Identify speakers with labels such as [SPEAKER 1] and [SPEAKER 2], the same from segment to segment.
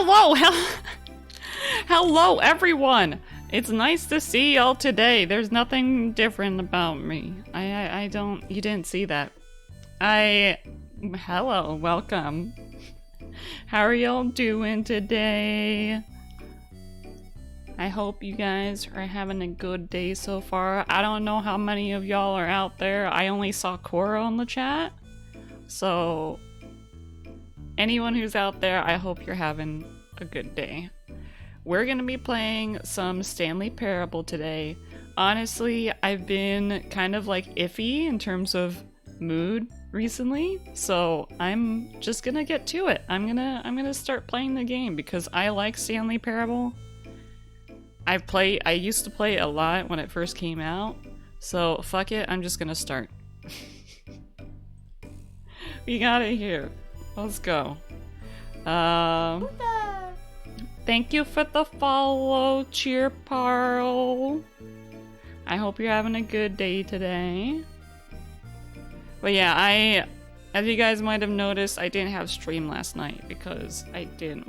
[SPEAKER 1] hello! Hello, everyone! It's nice to see y'all today. There's nothing different about me. I don't... You didn't see that. Hello, welcome. How are y'all doing today? I hope you guys are having a good day so far. I don't know how many of y'all are out there. I only saw Cora on the chat. So, anyone who's out there, I hope you're having a good day. We're gonna be playing some Stanley Parable today. Honestly, I've been kind of like iffy in terms of mood recently, so I'm just gonna get to it. I'm gonna start playing the game because I like Stanley Parable. I used to play it a lot when it first came out, so fuck it, I'm just gonna start. We got it here. Let's go. Thank you for the follow, Cheer Parle. I hope you're having a good day today. But yeah, as you guys might have noticed, I didn't have stream last night because I didn't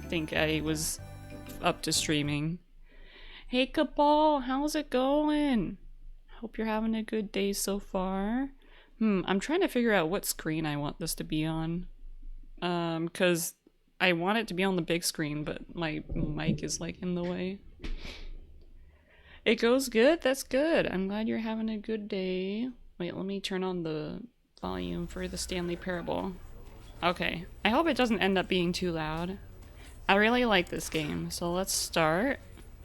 [SPEAKER 1] think I was up to streaming. Hey Cabal, how's it going? Hope you're having a good day so far. I'm trying to figure out what screen I want this to be on. Cause I want it to be on the big screen, but my mic is like in the way. It goes good? That's good. I'm glad you're having a good day. Wait, let me turn on the volume for the Stanley Parable. Okay. I hope it doesn't end up being too loud. I really like this game, so let's start.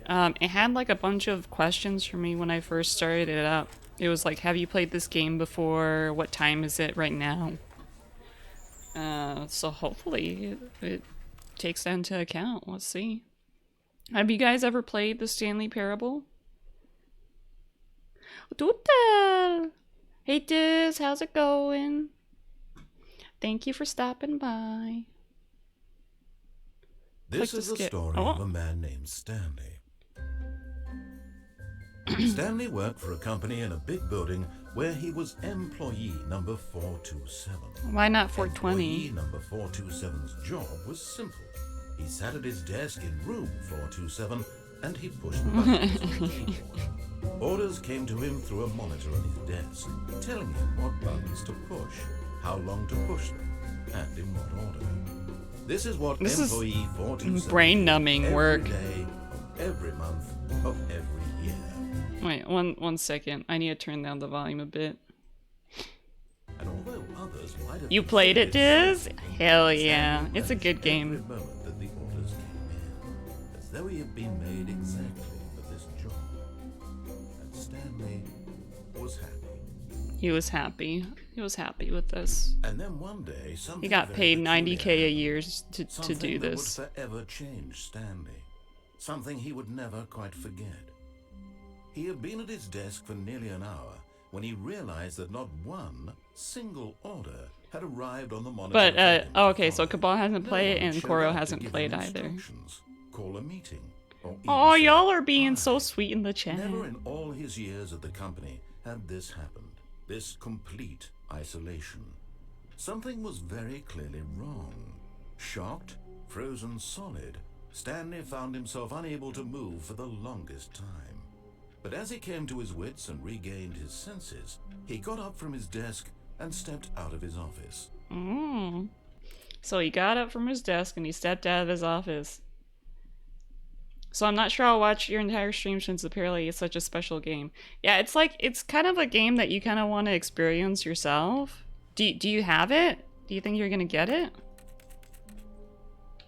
[SPEAKER 1] It had like a bunch of questions for me when I first started it up. It was like, have you played this game before? What time is it right now? So hopefully it takes that into account. Let's see. Have you guys ever played the Stanley Parable? Tuta! Hey Diz, how's it going? Thank you for stopping by.
[SPEAKER 2] This is the story of a man named Stanley. Stanley worked for a company in a big building where he was employee number 427.
[SPEAKER 1] Why not 420?
[SPEAKER 2] Employee number 427's job was simple. He sat at his desk in room 427 and he pushed buttons on the keyboard. Orders came to him through a monitor on his desk, telling him what buttons to push, how long to push them, and in what order. This is what employee 427
[SPEAKER 1] brain-numbing work.
[SPEAKER 2] Every day of every month of every year.
[SPEAKER 1] Wait, one second. I need to turn down the volume a bit.
[SPEAKER 2] And although others might have
[SPEAKER 1] You played it, Diz? Hell yeah. It's a good game.
[SPEAKER 2] every moment that the orders came in, as though he had been made exactly for this job. And Stanley was happy.
[SPEAKER 1] He was happy. He was happy with this.
[SPEAKER 2] And then one day, something
[SPEAKER 1] He got paid
[SPEAKER 2] very
[SPEAKER 1] $90K
[SPEAKER 2] peculiar
[SPEAKER 1] a year to do
[SPEAKER 2] that
[SPEAKER 1] this.
[SPEAKER 2] would forever change Stanley. Something he would never quite forget. He had been at his desk for nearly an hour when he realized that not one single order had arrived on the monitor.
[SPEAKER 1] But, oh, okay, so Cabal hasn't played it and Koro hasn't played either.
[SPEAKER 2] Call a meeting.
[SPEAKER 1] Oh, y'all are being so sweet in the chat.
[SPEAKER 2] Never in all his years at the company had this happened. This complete isolation. Something was very clearly wrong. Shocked, frozen solid, Stanley found himself unable to move for the longest time. But as he came to his wits and regained his senses, he got up from his desk and stepped out of his office.
[SPEAKER 1] So he got up from his desk and he stepped out of his office. So I'm not sure I'll watch your entire stream since apparently it's such a special game. Yeah, it's like, it's kind of a game that you kind of want to experience yourself. Do you have it? Do you think you're gonna get it?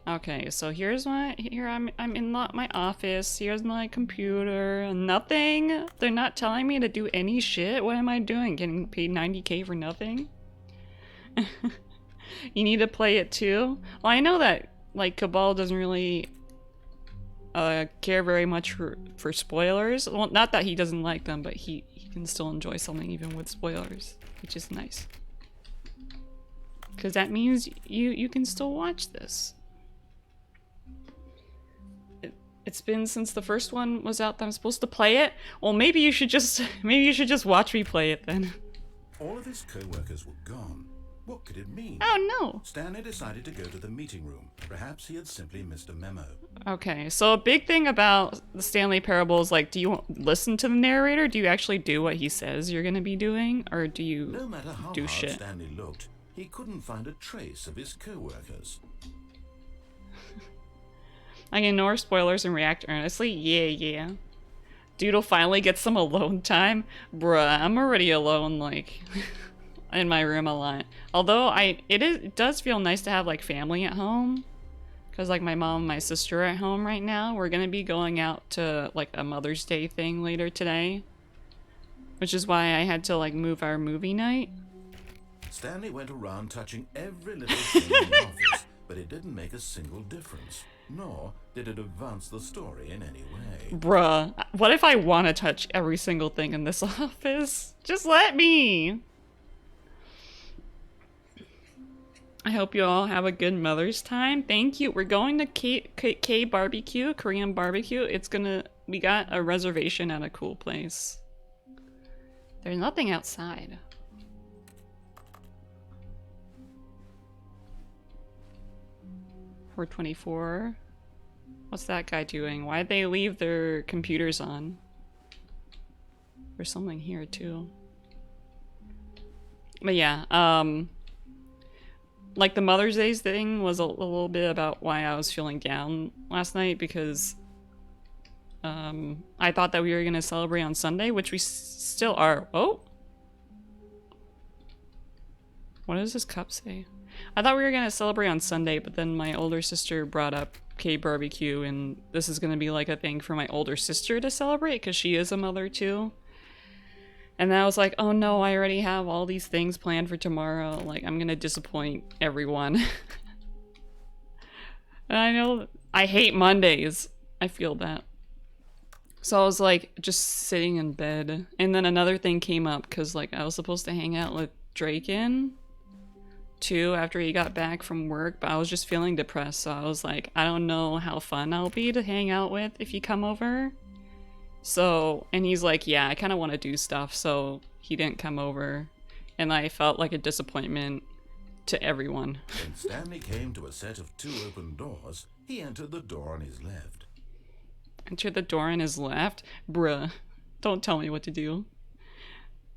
[SPEAKER 1] Okay, so here I'm in my office. Here's my computer. Nothing. They're not telling me to do any shit. What am I doing? Getting paid $90K for nothing? You need to play it too? Well, I know that like Cabal doesn't really care very much for spoilers. Well, not that he doesn't like them, but he can still enjoy something even with spoilers, which is nice. Because that means you can still watch this. It's been since the first one was out that I'm supposed to play it. Well, maybe you should just watch me play it then.
[SPEAKER 2] All of his co-workers were gone, What could it mean?
[SPEAKER 1] Oh no!
[SPEAKER 2] Stanley decided to go to the meeting room. Perhaps he had simply missed a memo.
[SPEAKER 1] Okay, so a big thing about the Stanley Parable is like, do you listen to the narrator? Do you actually do what he says you're gonna be doing? Or do you
[SPEAKER 2] No matter how
[SPEAKER 1] do
[SPEAKER 2] hard
[SPEAKER 1] shit?
[SPEAKER 2] Stanley looked, he couldn't find a trace of his co-workers.
[SPEAKER 1] I can ignore spoilers and react earnestly? Yeah. Dude'll finally get some alone time? Bruh, I'm already alone, like, in my room a lot. Although, it does feel nice to have, like, family at home. Because, like, my mom and my sister are at home right now. We're gonna be going out to, like, a Mother's Day thing later today. Which is why I had to, like, move our movie night.
[SPEAKER 2] Stanley went around touching every little thing in the office, but it didn't make a single difference. Nor did it advance the story in any way.
[SPEAKER 1] Bruh, what if I want to touch every single thing in this office? Just let me! I hope you all have a good Mother's time. Thank you. We're going to K barbecue, Korean barbecue. We got a reservation at a cool place. There's nothing outside. We're 24. What's that guy doing? Why'd they leave their computers on? There's something here too. But yeah, like the Mother's Day thing was a little bit about why I was feeling down last night because I thought that we were gonna celebrate on Sunday, which we still are. Oh! What does this cup say? I thought we were gonna celebrate on Sunday, but then my older sister brought up K-barbecue, and this is gonna be like a thing for my older sister to celebrate because she is a mother too. And then I was like, oh no, I already have all these things planned for tomorrow. Like, I'm gonna disappoint everyone. And I know I hate Mondays. I feel that. So I was like just sitting in bed, and then another thing came up because like I was supposed to hang out with Draken too after he got back from work, but I was just feeling depressed, so I was like, I don't know how fun I'll be to hang out with if you come over. So, and he's like, yeah, I kind of want to do stuff, so he didn't come over, and I felt like a disappointment to everyone.
[SPEAKER 2] When Stanley came to a set of 2 open doors, he entered the door on his left.
[SPEAKER 1] Enter the door on his left? Bruh, don't tell me what to do.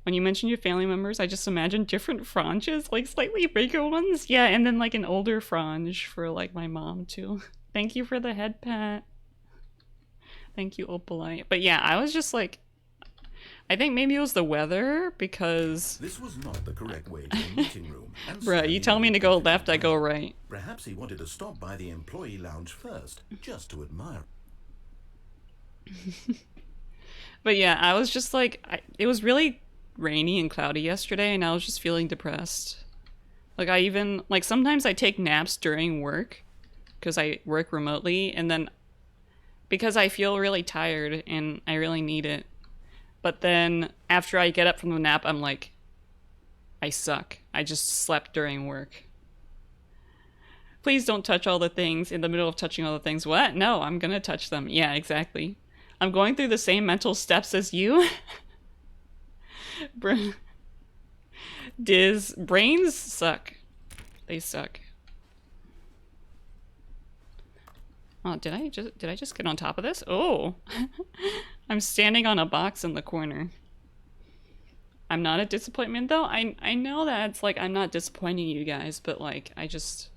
[SPEAKER 1] When you mention your family members, I just imagine different fronges, like slightly bigger ones. Yeah, and then like an older fronge for like my mom too. Thank you for the head pat. Thank you, Opalite. But yeah, I was just like, I think maybe it was the weather because...
[SPEAKER 2] This was not the correct way to the meeting room.
[SPEAKER 1] Bruh, you tell me to go left, I go right.
[SPEAKER 2] Perhaps he wanted to stop by the employee lounge first, just to admire.
[SPEAKER 1] But yeah, I was just like, it was really rainy and cloudy yesterday, and I was just feeling depressed. Like I even, like sometimes I take naps during work because I work remotely, and then because I feel really tired and I really need it. But then after I get up from the nap, I'm like, I suck. I just slept during work. Please don't touch all the things in the middle of touching all the things. What? No, I'm gonna touch them. Yeah, exactly. I'm going through the same mental steps as you. Brains suck. They suck. Oh, did I just get on top of this? Oh. I'm standing on a box in the corner. I'm not a disappointment though. I know that it's like I'm not disappointing you guys, but like I just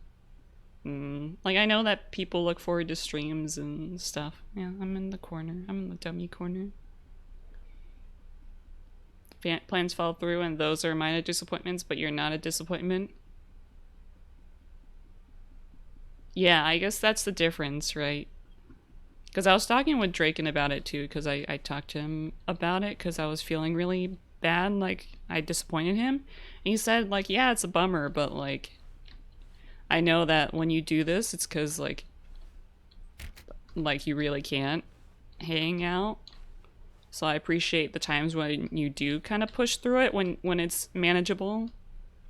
[SPEAKER 1] like I know that people look forward to streams and stuff. Yeah, I'm in the corner. I'm in the dummy corner. Plans fall through and those are minor disappointments, but you're not a disappointment. Yeah, I guess that's the difference, right? Because I was talking with Draken about it too, because I talked to him about it because I was feeling really bad, like I disappointed him. And he said like, yeah, it's a bummer, but like I know that when you do this, it's because like you really can't hang out. So I appreciate the times when you do kind of push through it when it's manageable.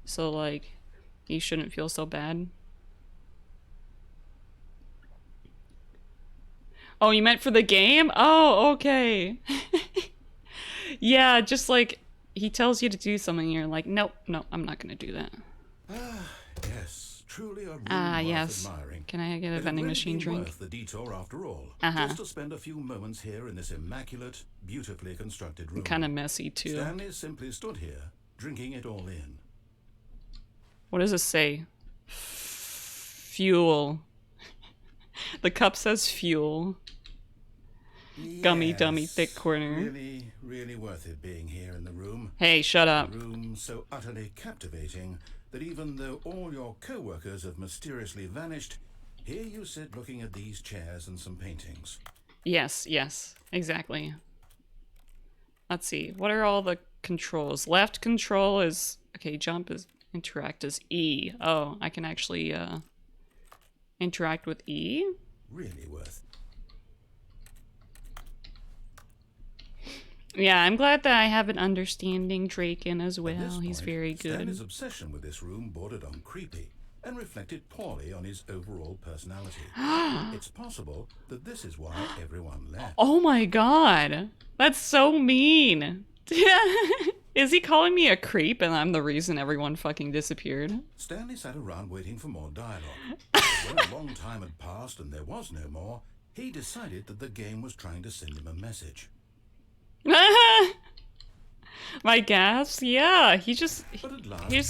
[SPEAKER 1] So like you shouldn't feel so bad. Oh, you meant for the game? Oh, okay. Yeah, just like he tells you to do something and you're like, nope, I'm not gonna do that.
[SPEAKER 2] Yes, truly a room
[SPEAKER 1] Ah,
[SPEAKER 2] worth
[SPEAKER 1] yes.
[SPEAKER 2] admiring.
[SPEAKER 1] Can I get a
[SPEAKER 2] It had
[SPEAKER 1] vending
[SPEAKER 2] really
[SPEAKER 1] machine
[SPEAKER 2] been
[SPEAKER 1] drink?
[SPEAKER 2] worth the detour after all.
[SPEAKER 1] Uh-huh.
[SPEAKER 2] Just to spend a few moments here in this immaculate, beautifully constructed room.
[SPEAKER 1] Kind of messy, too.
[SPEAKER 2] Stanley simply stood here, drinking it all in.
[SPEAKER 1] What does it say? Fuel. The cup says fuel. Gummy dummy thick corner.
[SPEAKER 2] Really worth it being here in the room.
[SPEAKER 1] Hey, shut
[SPEAKER 2] A
[SPEAKER 1] up.
[SPEAKER 2] room so utterly captivating that even though all your co-workers have mysteriously vanished, here you sit looking at these chairs and some paintings.
[SPEAKER 1] Yes, exactly. Let's see. What are all the controls? Left control is... Okay, jump is... Interact is E. Oh, I can actually interact with E?
[SPEAKER 2] Really worth.
[SPEAKER 1] Yeah, I'm glad that I have an understanding Draken as well. He's
[SPEAKER 2] Point,
[SPEAKER 1] very good.
[SPEAKER 2] Stanley's obsession with this room bordered on creepy and reflected poorly on his overall personality. It's possible that this is why everyone left.
[SPEAKER 1] Oh my god. That's so mean. Is he calling me a creep and I'm the reason everyone fucking disappeared?
[SPEAKER 2] Stanley sat around waiting for more dialogue. When a long time had passed and there was no more, he decided that the game was trying to send him a message.
[SPEAKER 1] My gas? Yeah, he just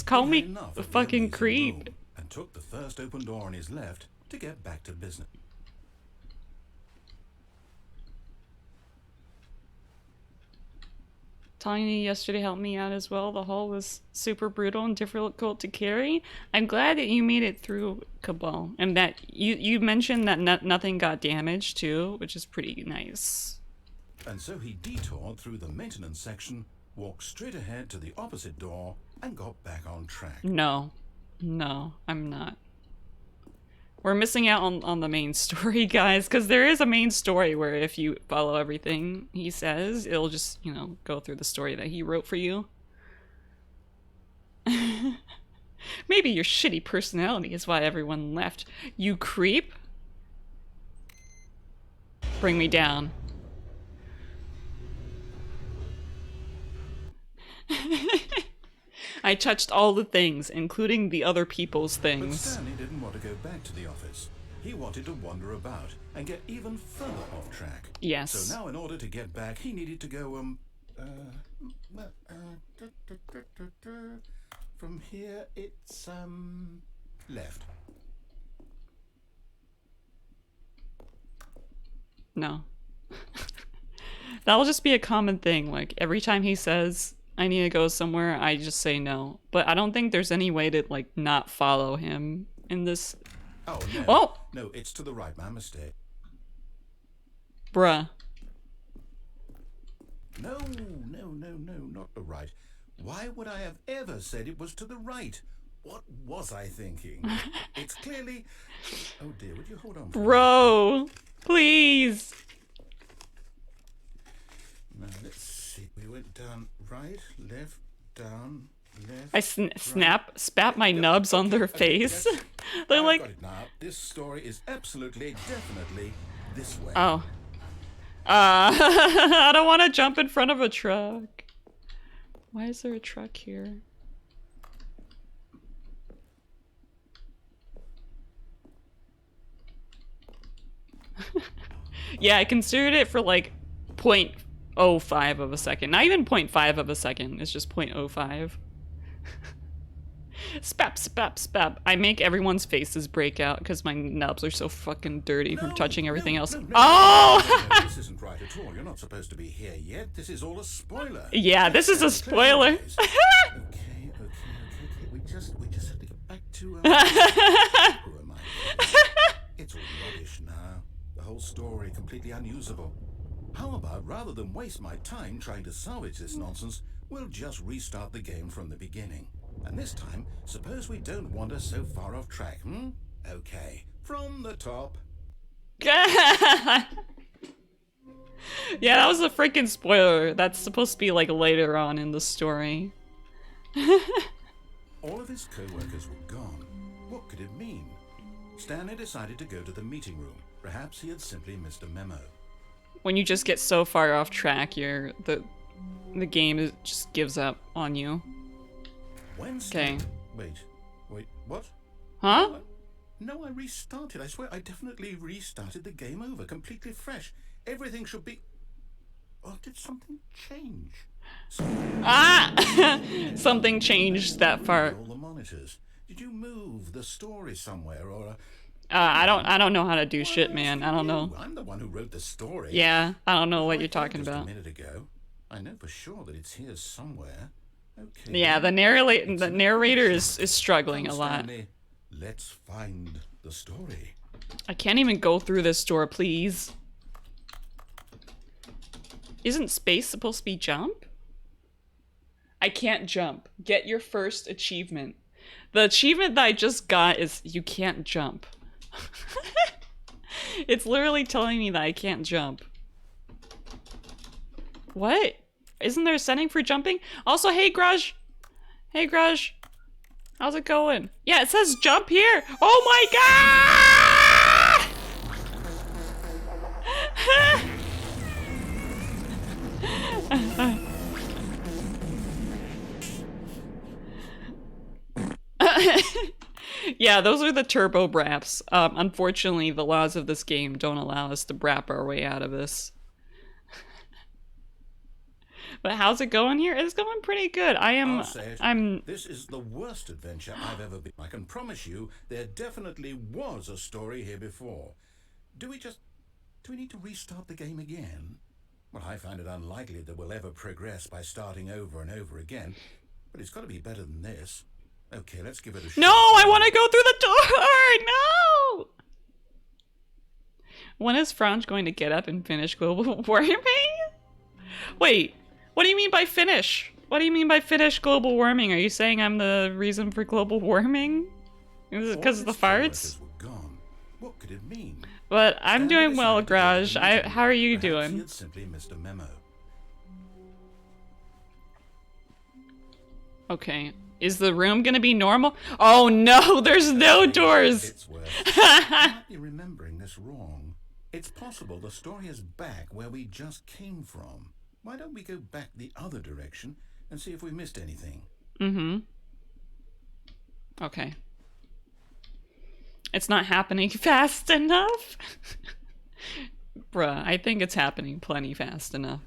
[SPEAKER 1] called me
[SPEAKER 2] enough
[SPEAKER 1] a
[SPEAKER 2] of
[SPEAKER 1] fucking
[SPEAKER 2] memories in the
[SPEAKER 1] creep.
[SPEAKER 2] room and took the first open door on his left to get back to business.
[SPEAKER 1] Tiny yesterday helped me out as well. The hall was super brutal and difficult to carry. I'm glad that you made it through, Cabal, and that you mentioned that nothing got damaged too, which is pretty nice.
[SPEAKER 2] And so he detoured through the maintenance section, walked straight ahead to the opposite door, and got back on track.
[SPEAKER 1] No, I'm not. We're missing out on the main story, guys, because there is a main story where if you follow everything he says, it'll just, you know, go through the story that he wrote for you. Maybe your shitty personality is why everyone left. You creep? Bring me down. I touched all the things, including the other people's
[SPEAKER 2] But
[SPEAKER 1] things.
[SPEAKER 2] Stanley didn't want to go back to the office. He wanted to wander about and get even further off track.
[SPEAKER 1] Yes.
[SPEAKER 2] So now in order to get back, he needed to go, from here it's, left.
[SPEAKER 1] No. That'll just be a common thing. Like, every time he says, I need to go somewhere, I just say no. But I don't think there's any way to, like, not follow him in this.
[SPEAKER 2] Oh, no.
[SPEAKER 1] Oh!
[SPEAKER 2] No, it's to the right, my mistake.
[SPEAKER 1] Bruh.
[SPEAKER 2] No, not the right. Why would I have ever said it was to the right? What was I thinking? It's clearly... Oh dear, would you hold on for a
[SPEAKER 1] Bro! Please!
[SPEAKER 2] Now, let's see. We went down right, left, down, left.
[SPEAKER 1] I spat my nubs on their face.
[SPEAKER 2] Yes.
[SPEAKER 1] They're
[SPEAKER 2] I've
[SPEAKER 1] like,
[SPEAKER 2] got it now. This story is absolutely, definitely this way.
[SPEAKER 1] oh. I don't want to jump in front of a truck. Why is there a truck here? Yeah, I considered it for like 0.05 of a second. Not even 0.5 of a second. It's just 0.05. Spap, spap, spap. I make everyone's faces break out because my nubs are so fucking dirty from touching everything else. Oh!
[SPEAKER 2] No, this isn't right at all. You're not supposed to be here yet. This is all a spoiler.
[SPEAKER 1] Yeah, this is a spoiler.
[SPEAKER 2] Okay. We just have to get back to... who am I? It's all rubbish now. The whole story completely unusable. How about, rather than waste my time trying to salvage this nonsense, we'll just restart the game from the beginning. And this time, suppose we don't wander so far off track, hmm? Okay, from the top.
[SPEAKER 1] Yeah, that was a freaking spoiler. That's supposed to be like later on in the story.
[SPEAKER 2] All of his co-workers were gone. What could it mean? Stanley decided to go to the meeting room. Perhaps he had simply missed a memo.
[SPEAKER 1] When you just get so far off track, the game just gives up on you.
[SPEAKER 2] Wednesday.
[SPEAKER 1] Okay.
[SPEAKER 2] Wait, Wait, what?
[SPEAKER 1] Huh?
[SPEAKER 2] No, I restarted. I swear I definitely restarted the game over, completely fresh. Everything should be... Or did something change?
[SPEAKER 1] Ah! Something changed that far.
[SPEAKER 2] All the monitors. Did you move the story somewhere or...
[SPEAKER 1] I don't know how to do shit, man. I don't know.
[SPEAKER 2] I'm the one who wrote the story.
[SPEAKER 1] Yeah, I don't know what you're talking
[SPEAKER 2] just
[SPEAKER 1] about.
[SPEAKER 2] A minute ago. I know for sure that it's here somewhere. Okay.
[SPEAKER 1] Yeah, the narrator is struggling a lot.
[SPEAKER 2] Stanley, let's find the story.
[SPEAKER 1] I can't even go through this door, please. Isn't space supposed to be jump? I can't jump. Get your first achievement. The achievement that I just got is you can't jump. It's literally telling me that I can't jump. What? Isn't there a setting for jumping? Also, hey Grudge. Hey Grudge. How's it going? Yeah, it says jump here. Oh my god! Yeah, those are the turbo braps. Unfortunately, the laws of this game don't allow us to brap our way out of this. But how's it going here? It's going pretty good.
[SPEAKER 2] This is the worst adventure I've ever been. I can promise you there definitely was a story here before. Do we need to restart the game again? Well, I find it unlikely that we'll ever progress by starting over and over again. But it's got to be better than this. Okay, let's give it a shot.
[SPEAKER 1] No, I want to go through the door! No! When is Fronge going to get up and finish global warming? Wait, what do you mean by finish? What do you mean by finish global warming? Are you saying I'm the reason for global warming? Is it because of the farts?
[SPEAKER 2] What could it mean?
[SPEAKER 1] But I'm doing well, Graj. How are you doing?
[SPEAKER 2] He had simply missed a memo.
[SPEAKER 1] Okay. Is the room gonna be normal? Oh no, there's no doors!
[SPEAKER 2] It's worse. I might be remembering this wrong. It's possible the story is back where we just came from. Why don't we go back the other direction and see if we missed anything?
[SPEAKER 1] Mm-hmm. Okay. It's not happening fast enough? Bruh, I think it's happening plenty fast enough.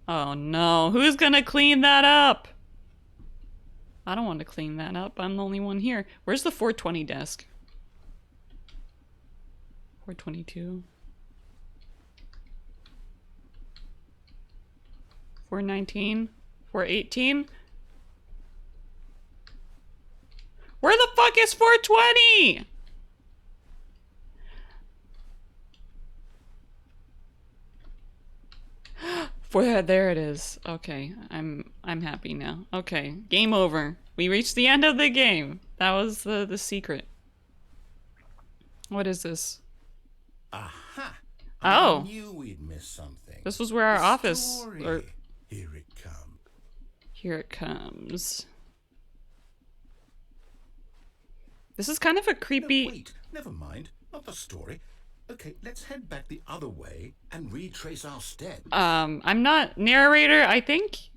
[SPEAKER 1] Oh no, who's gonna clean that up? I don't want to clean that up. I'm the only one here. Where's the 420 desk? 422. 419. 418. Where the fuck is 420? There it is. Okay, I'm happy now. Okay, game over. We reached the end of the game. That was the secret. What is this?
[SPEAKER 2] Aha!
[SPEAKER 1] Oh.
[SPEAKER 2] I knew we'd miss something.
[SPEAKER 1] This was where our office. Or,
[SPEAKER 2] here it comes.
[SPEAKER 1] Here it comes. This is kind of a creepy.
[SPEAKER 2] No, wait, never mind. Not the story. Okay, let's head back the other way and retrace our steps.
[SPEAKER 1] I'm not narrator. I think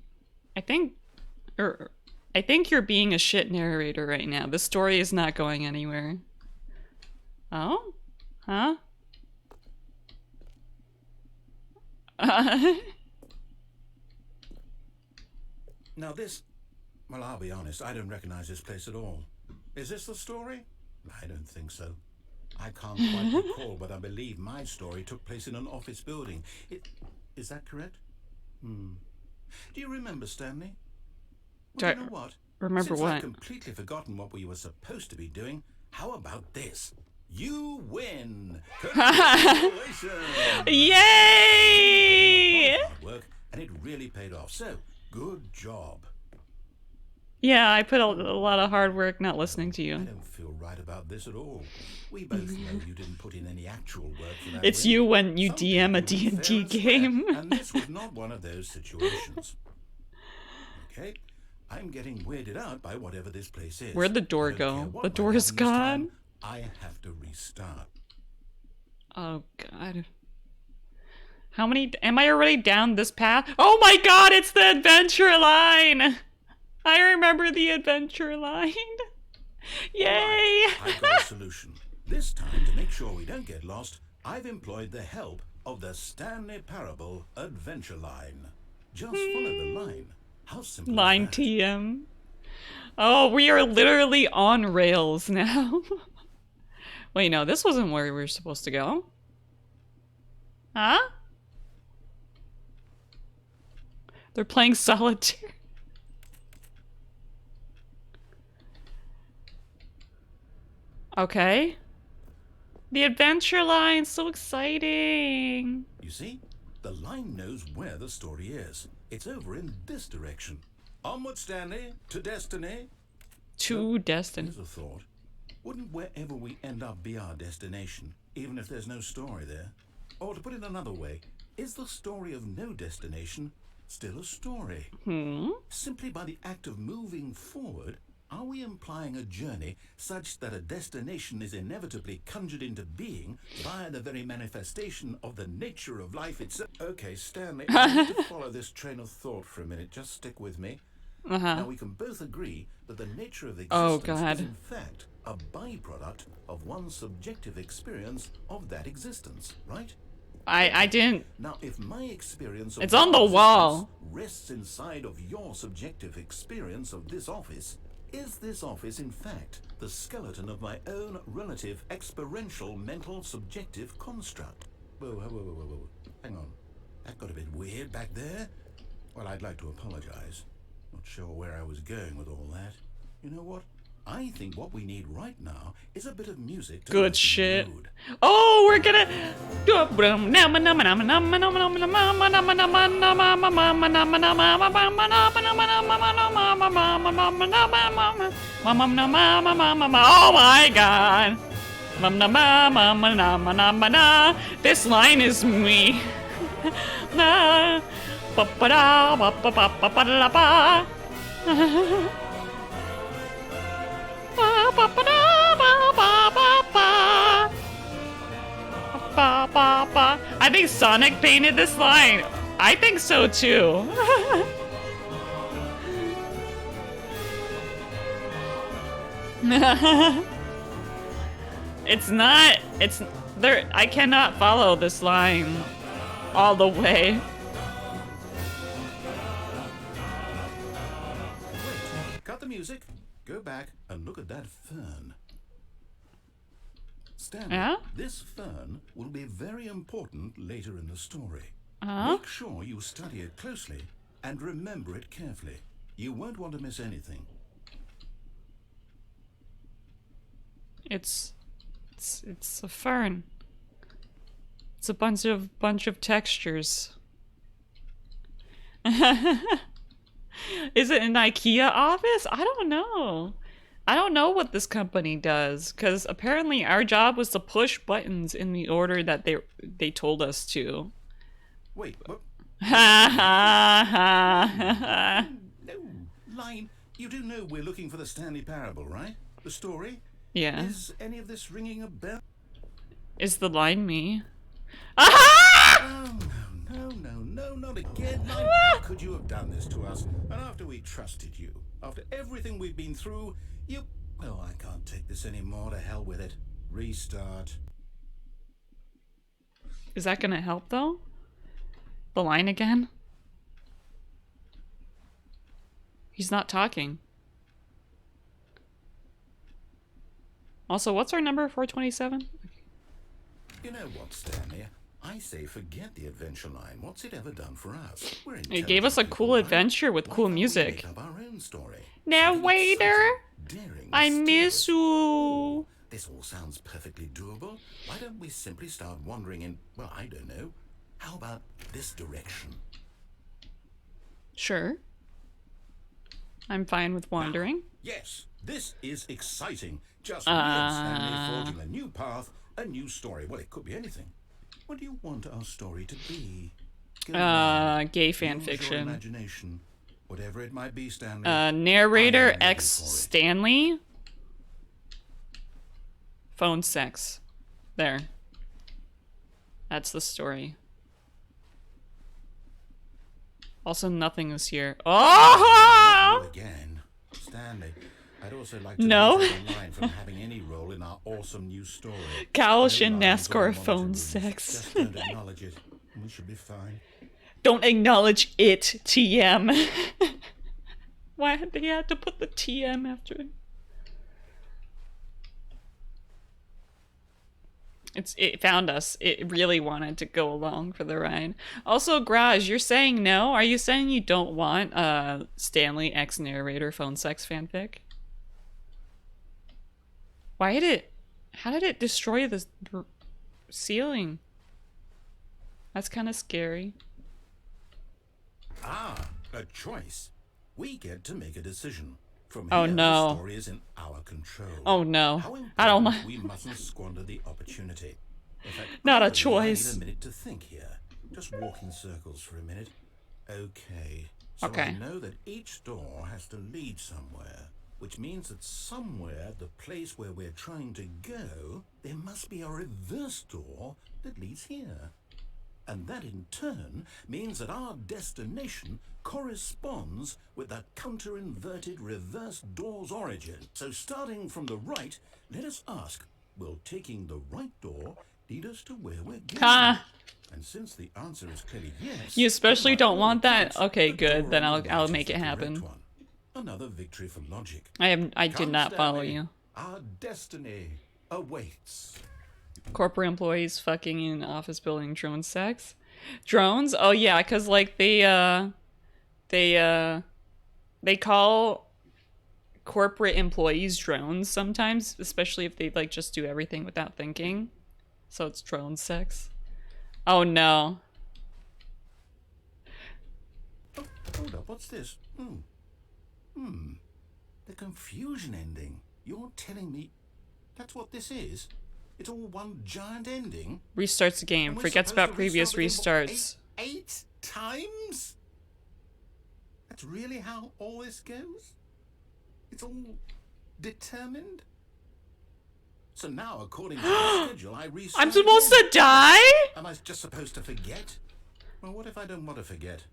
[SPEAKER 1] you're being a shit narrator right now. The story is not going anywhere. Oh? Huh?
[SPEAKER 2] Now this... Well, I'll be honest, I don't recognize this place at all. Is this the story? I don't think so. I can't quite recall, but I believe my story took place in an office building. Is that correct? Do you remember, Stanley? Well, you know what?
[SPEAKER 1] Remember
[SPEAKER 2] Since
[SPEAKER 1] what?
[SPEAKER 2] I've completely forgotten what we were supposed to be doing, how about this? You win! Congratulations!
[SPEAKER 1] Yay!
[SPEAKER 2] Hard work, and it really paid off. So, good job.
[SPEAKER 1] Yeah, I put a lot of hard work not listening to
[SPEAKER 2] I
[SPEAKER 1] you.
[SPEAKER 2] don't feel right about this at all. We both know you didn't put in any actual work for that.
[SPEAKER 1] It's
[SPEAKER 2] win.
[SPEAKER 1] you when you
[SPEAKER 2] Some
[SPEAKER 1] DM a
[SPEAKER 2] people
[SPEAKER 1] D&D
[SPEAKER 2] fair and square,
[SPEAKER 1] game.
[SPEAKER 2] and this was not one of those situations. Okay, I'm getting weirded out by whatever this place is.
[SPEAKER 1] Where'd the door
[SPEAKER 2] I don't care
[SPEAKER 1] go?
[SPEAKER 2] what
[SPEAKER 1] The
[SPEAKER 2] might
[SPEAKER 1] door is
[SPEAKER 2] happen this time,
[SPEAKER 1] gone?
[SPEAKER 2] I have to restart.
[SPEAKER 1] Oh god. How many? Am I already down this path? Oh my god, it's the adventure line! I remember the adventure line. Yay!
[SPEAKER 2] Right, I've got a solution. This time, to make sure we don't get lost, I've employed the help of the Stanley Parable adventure line. Just follow the line. How simple
[SPEAKER 1] Line
[SPEAKER 2] is that?
[SPEAKER 1] TM. Oh, we are literally on rails now. Wait, no, this wasn't where we were supposed to go. Huh? They're playing solitaire. Okay. The adventure line, so exciting.
[SPEAKER 2] You see, the line knows where the story is. It's over in this direction. Onward, Stanley, to destiny.
[SPEAKER 1] To destiny.
[SPEAKER 2] Here's a thought. Wouldn't wherever we end up be our destination, even if there's no story there? Or to put it another way, is the story of no destination still a story? Simply by the act of moving forward, are we implying a journey such that a destination is inevitably conjured into being via the very manifestation of the nature of life itself? Okay, Stanley, I need to follow this train of thought for a minute. Just stick with me. Now, we can both agree that the nature of existence is in fact a byproduct of one's subjective experience of that existence, right?
[SPEAKER 1] I didn't.
[SPEAKER 2] Now, if my experience of
[SPEAKER 1] It's on the wall.
[SPEAKER 2] rests inside of your subjective experience of this office, is this office in fact the skeleton of my own relative experiential mental subjective construct? Whoa. Hang on. That got a bit weird back there. Well, I'd like to apologize. Not sure where I was going with all that. You know what? I think what we need right now is a bit of music to
[SPEAKER 1] Good shit. Oh, we're gonna. Oh my god. This line is me. I think Sonic painted this line. I think so too. It's there. I cannot follow this line all the way.
[SPEAKER 2] Cut the music. Go back and look at that fern. Stanley,
[SPEAKER 1] Yeah?
[SPEAKER 2] this fern will be very important later in the story.
[SPEAKER 1] Uh-huh.
[SPEAKER 2] Make sure you study it closely and remember it carefully. You won't want to miss anything.
[SPEAKER 1] It's a fern. It's a bunch of textures. Is it an IKEA office? I don't know. I don't know what this company does, because apparently our job was to push buttons in the order that they told us to.
[SPEAKER 2] Wait, what? No, line. You do know we're looking for the Stanley Parable, right? The story?
[SPEAKER 1] Yeah.
[SPEAKER 2] Is any of this ringing a bell?
[SPEAKER 1] Is the line me? Aha!
[SPEAKER 2] Oh, no, not again. Line. How could you have done this to us? And after we trusted you, after everything we've been through, you... Oh, I can't take this anymore. To hell with it. Restart.
[SPEAKER 1] Is that gonna help though? The line again? He's not talking. Also, what's our number? 427?
[SPEAKER 2] You know what, Stanley? I say forget the adventure line. What's it ever done for us? We're
[SPEAKER 1] It gave us a cool adventure with cool music.
[SPEAKER 2] Make up our own story.
[SPEAKER 1] Now, waiter!
[SPEAKER 2] Daring,
[SPEAKER 1] I
[SPEAKER 2] mysterious.
[SPEAKER 1] miss you!
[SPEAKER 2] This all sounds perfectly doable. Why don't we simply start wandering in, well, I don't know. How about this direction?
[SPEAKER 1] Sure. I'm fine with wandering.
[SPEAKER 2] Yes, this is exciting. Just me and Stanley forging a new path, a new story. Well, it could be anything. What do you want our story to be? Go ahead.
[SPEAKER 1] Gay
[SPEAKER 2] Use your
[SPEAKER 1] fanfiction.
[SPEAKER 2] imagination. Whatever it might be, Stanley.
[SPEAKER 1] Narrator
[SPEAKER 2] I am ready
[SPEAKER 1] X
[SPEAKER 2] for it.
[SPEAKER 1] Stanley. Phone sex. There. That's the story. Also, nothing is here. Oh!
[SPEAKER 2] You again. Stanley, I'd also like to
[SPEAKER 1] No.
[SPEAKER 2] leave the line from having any role in our awesome new story.
[SPEAKER 1] Cowlshin
[SPEAKER 2] No lines or
[SPEAKER 1] NASCAR
[SPEAKER 2] monitor
[SPEAKER 1] phone
[SPEAKER 2] rooms.
[SPEAKER 1] sex.
[SPEAKER 2] Just don't acknowledge it, and we should be fine.
[SPEAKER 1] Don't acknowledge it, TM. Why had they had to put the TM after it? It found us. It really wanted to go along for the ride. Also, Graj, you're saying no? Are you saying you don't want Stanley ex-narrator phone sex fanfic? Why did it... How did it destroy the ceiling? That's kind of scary.
[SPEAKER 2] Ah, a choice. We get to make a decision. From
[SPEAKER 1] Oh,
[SPEAKER 2] here,
[SPEAKER 1] no.
[SPEAKER 2] the story is in our control.
[SPEAKER 1] Oh no.
[SPEAKER 2] How
[SPEAKER 1] I don't
[SPEAKER 2] important
[SPEAKER 1] know.
[SPEAKER 2] we mustn't squander the opportunity. In fact,
[SPEAKER 1] Not a
[SPEAKER 2] probably
[SPEAKER 1] choice.
[SPEAKER 2] I need a minute to think here. Just walk in circles for a minute. Okay. So
[SPEAKER 1] Okay.
[SPEAKER 2] I know that each door has to lead somewhere, which means that somewhere, the place where we're trying to go, there must be a reverse door that leads here. And that in turn means that our destination corresponds with the counter-inverted reverse door's origin. So starting from the right, let us ask, will taking the right door lead us to where we're going?
[SPEAKER 1] Ha!
[SPEAKER 2] And since the answer is clearly yes,
[SPEAKER 1] You especially
[SPEAKER 2] then by
[SPEAKER 1] don't
[SPEAKER 2] all
[SPEAKER 1] want that?
[SPEAKER 2] accounts,
[SPEAKER 1] Okay,
[SPEAKER 2] the
[SPEAKER 1] good.
[SPEAKER 2] door
[SPEAKER 1] Then
[SPEAKER 2] on the
[SPEAKER 1] I'll
[SPEAKER 2] right
[SPEAKER 1] make
[SPEAKER 2] is
[SPEAKER 1] it
[SPEAKER 2] the
[SPEAKER 1] happen.
[SPEAKER 2] correct one. Another victory for logic.
[SPEAKER 1] I did
[SPEAKER 2] Come,
[SPEAKER 1] not follow
[SPEAKER 2] Stanley.
[SPEAKER 1] you.
[SPEAKER 2] Our destiny awaits.
[SPEAKER 1] Corporate employees fucking in office building drone sex. Drones? Oh yeah, cause like they call corporate employees drones sometimes, especially if they like just do everything without thinking. So it's drone sex. Oh no.
[SPEAKER 2] Oh, hold up, what's this? The confusion ending. You're telling me that's what this is? It's all one giant ending?
[SPEAKER 1] Restarts the game.
[SPEAKER 2] And we're
[SPEAKER 1] Forgets
[SPEAKER 2] supposed
[SPEAKER 1] about
[SPEAKER 2] to
[SPEAKER 1] previous
[SPEAKER 2] restart the game
[SPEAKER 1] restarts.
[SPEAKER 2] eight times? That's really how all this goes? It's all determined? So now, according to the schedule, I restart
[SPEAKER 1] I'm supposed
[SPEAKER 2] again.
[SPEAKER 1] to die?
[SPEAKER 2] Am I just supposed to forget? Well, what if I don't want to forget?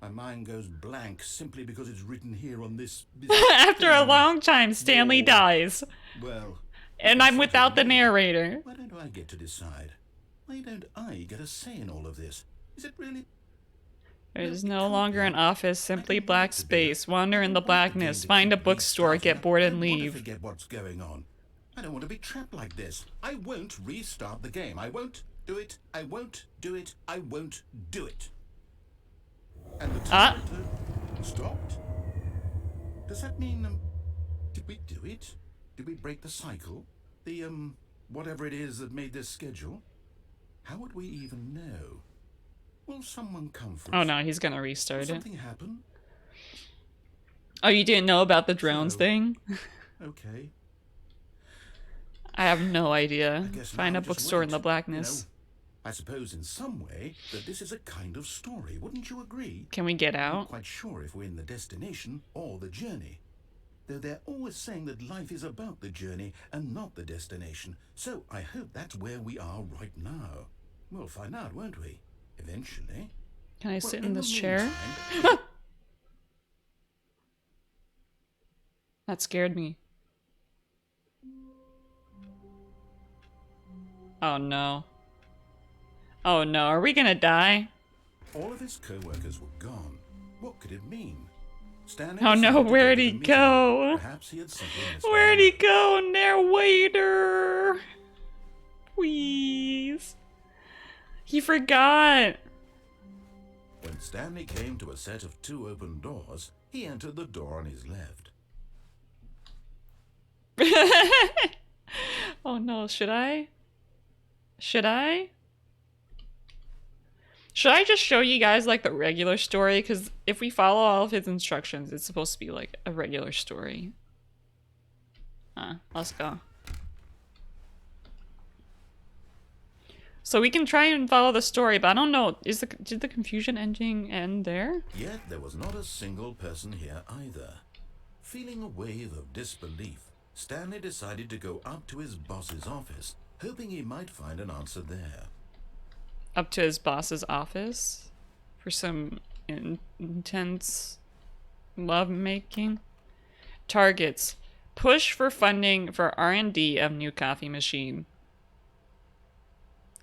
[SPEAKER 2] My mind goes blank simply because it's written here on this
[SPEAKER 1] After a
[SPEAKER 2] thing.
[SPEAKER 1] long time, Stanley
[SPEAKER 2] Whoa.
[SPEAKER 1] dies.
[SPEAKER 2] Well,
[SPEAKER 1] And I'm without the narrator.
[SPEAKER 2] why don't I get to decide? Why don't I get a say in all of this? Is it really?
[SPEAKER 1] There's
[SPEAKER 2] No, it
[SPEAKER 1] no
[SPEAKER 2] can't
[SPEAKER 1] longer
[SPEAKER 2] be.
[SPEAKER 1] an office, simply
[SPEAKER 2] I don't
[SPEAKER 1] black
[SPEAKER 2] want it to be.
[SPEAKER 1] space. Wander
[SPEAKER 2] I
[SPEAKER 1] in the
[SPEAKER 2] don't want the game
[SPEAKER 1] blackness.
[SPEAKER 2] to
[SPEAKER 1] Find a
[SPEAKER 2] keep
[SPEAKER 1] bookstore,
[SPEAKER 2] restarting.
[SPEAKER 1] get bored,
[SPEAKER 2] I
[SPEAKER 1] and
[SPEAKER 2] don't want to
[SPEAKER 1] leave.
[SPEAKER 2] forget what's going on. I don't want to be trapped like this. I won't restart the game. I won't do it. I won't do it. I won't do it. And the timer stopped. Does that mean did we do it? Did we break the cycle? The whatever it is that made this schedule? How would we even know? Will someone come for us?
[SPEAKER 1] Oh no, he's gonna
[SPEAKER 2] Will
[SPEAKER 1] restart it.
[SPEAKER 2] something happen?
[SPEAKER 1] Oh, you didn't know about the drones
[SPEAKER 2] So-
[SPEAKER 1] thing?
[SPEAKER 2] Okay.
[SPEAKER 1] I have no
[SPEAKER 2] I
[SPEAKER 1] idea.
[SPEAKER 2] guess
[SPEAKER 1] Find
[SPEAKER 2] now
[SPEAKER 1] a
[SPEAKER 2] just
[SPEAKER 1] bookstore in
[SPEAKER 2] wait.
[SPEAKER 1] the blackness.
[SPEAKER 2] You know, I suppose in some way that this is a kind of story. Wouldn't you agree?
[SPEAKER 1] Can we get
[SPEAKER 2] I'm not
[SPEAKER 1] out?
[SPEAKER 2] quite sure if we're in the destination or the journey. Though they're always saying that life is about the journey and not the destination. So I hope that's where we are right now. We'll find out, won't we? Eventually.
[SPEAKER 1] Can I
[SPEAKER 2] Well,
[SPEAKER 1] sit in
[SPEAKER 2] the
[SPEAKER 1] this chair?
[SPEAKER 2] meantime-
[SPEAKER 1] That scared me. Oh no. Oh no, are we gonna die?
[SPEAKER 2] All of his co-workers were gone. What could it mean? Stanley
[SPEAKER 1] Oh no,
[SPEAKER 2] decided to
[SPEAKER 1] where'd
[SPEAKER 2] to
[SPEAKER 1] he
[SPEAKER 2] the meeting.
[SPEAKER 1] go?
[SPEAKER 2] Perhaps he had simply missed
[SPEAKER 1] Where'd
[SPEAKER 2] the
[SPEAKER 1] he go, narrator? Please. He forgot.
[SPEAKER 2] When Stanley came to a set of 2 open doors, he entered the door on his left.
[SPEAKER 1] Oh no, should I? Should I? Should I just show you guys like the regular story? Because if we follow all of his instructions, it's supposed to be like a regular story. Let's go. So we can try and follow the story, but I don't know. Did the confusion ending end there?
[SPEAKER 2] Yet there was not a single person here either. Feeling a wave of disbelief, Stanley decided to go up to his boss's office, hoping he might find an answer there.
[SPEAKER 1] Up to his boss's office for some intense love making. Targets. Push for funding for R&D of new coffee machine.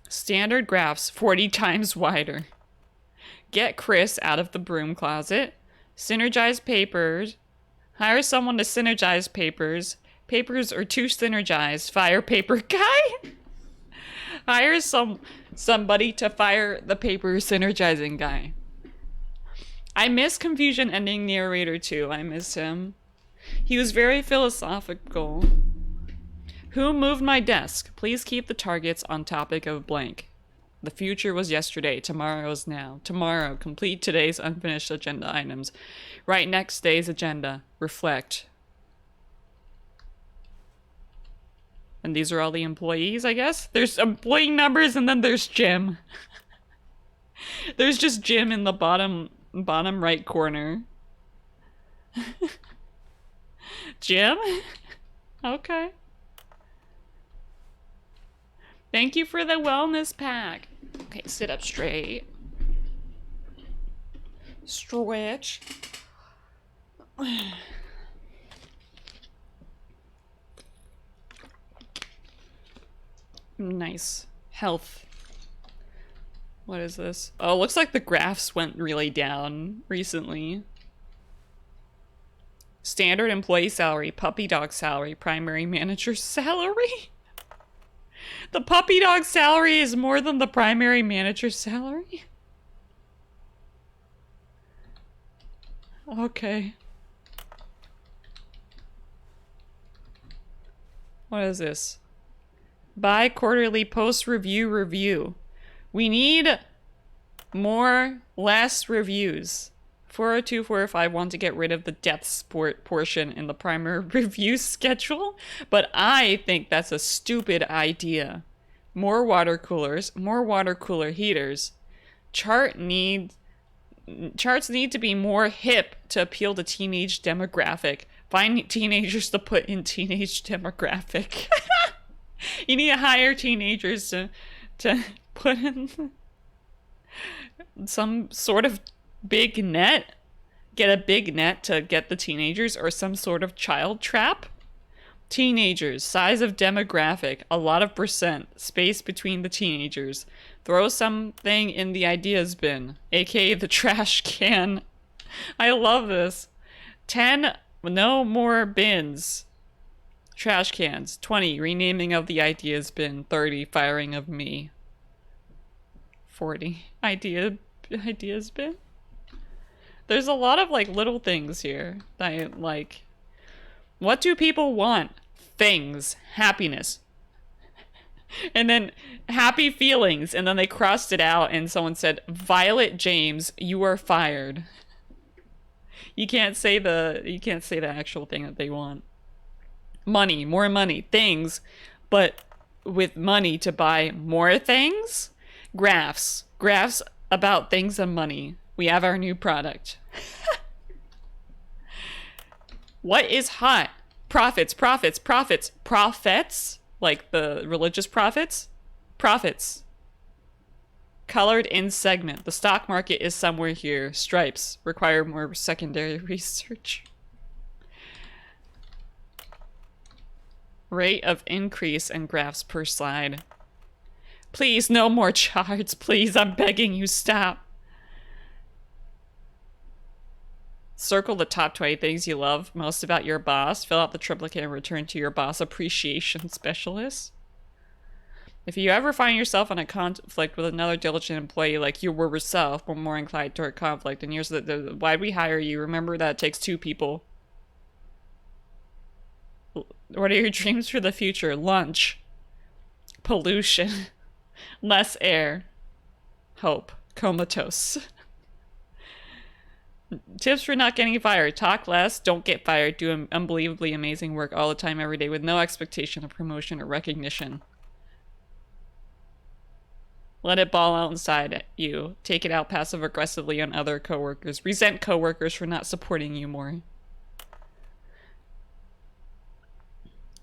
[SPEAKER 1] Standard graphs 40 times wider. Get Chris out of the broom closet. Synergize papers. Hire someone to synergize papers. Papers are too synergized. Fire paper guy. Hire somebody to fire the paper synergizing guy. I miss Confusion Ending Narrator too. I miss him. He was very philosophical. Who moved my desk? Please keep the targets on topic of blank. The future was yesterday. Tomorrow is now. Tomorrow, complete today's unfinished agenda items. Write next day's agenda. Reflect. And these are all the employees, I guess? There's employee numbers and then there's Jim. There's just Jim in the bottom right corner. Jim? Okay. Thank you for the wellness pack. Okay, sit up straight. Stretch. Nice. Health. What is this? Oh, looks like the graphs went really down recently. Standard employee salary, puppy dog salary, primary manager salary. The puppy dog salary is more than the primary manager's salary? Okay. What is this? Bi-quarterly post-review review. We need more, less reviews. 402, 405 want to get rid of the death sport portion in the primary review schedule, but I think that's a stupid idea. More water coolers, more water cooler heaters. Charts need to be more hip to appeal to teenage demographic. Find teenagers to put in teenage demographic. You need to hire teenagers to put in some sort of big net. Get a big net to get the teenagers, or some sort of child trap. Teenagers, size of demographic, a lot of percent, space between the teenagers. Throw something in the ideas bin, aka the trash can. I love this. 10, no more bins. Trash cans. 20, renaming of the ideas bin. 30, firing of me. 40, ideas bin. There's a lot of like little things here that I like. What do people want? Things. Happiness. And then happy feelings. And then they crossed it out and someone said, Violet James, you are fired. You can't say the actual thing that they want. Money, more money, things, but with money to buy more things? Graphs about things and money. We have our new product. What is hot? Profits. Prophets? Like the religious prophets? Profits. Colored in segment. The stock market is somewhere here. Stripes. Require more secondary research. Rate of increase and graphs per slide. Please, no more charts. Please, I'm begging you, stop. Circle the top 20 things you love most about your boss. Fill out the triplicate and return to your boss appreciation specialist. If you ever find yourself in a conflict with another diligent employee like you were yourself, but more inclined toward conflict, and here's why'd we hire you? Remember that it takes 2 people. What are your dreams for the future? Lunch. Pollution. Less air. Hope. Comatose. Tips for not getting fired. Talk less. Don't get fired. Do unbelievably amazing work all the time, every day, with no expectation of promotion or recognition. Let it ball out inside you. Take it out passive-aggressively on other coworkers. Resent coworkers for not supporting you more.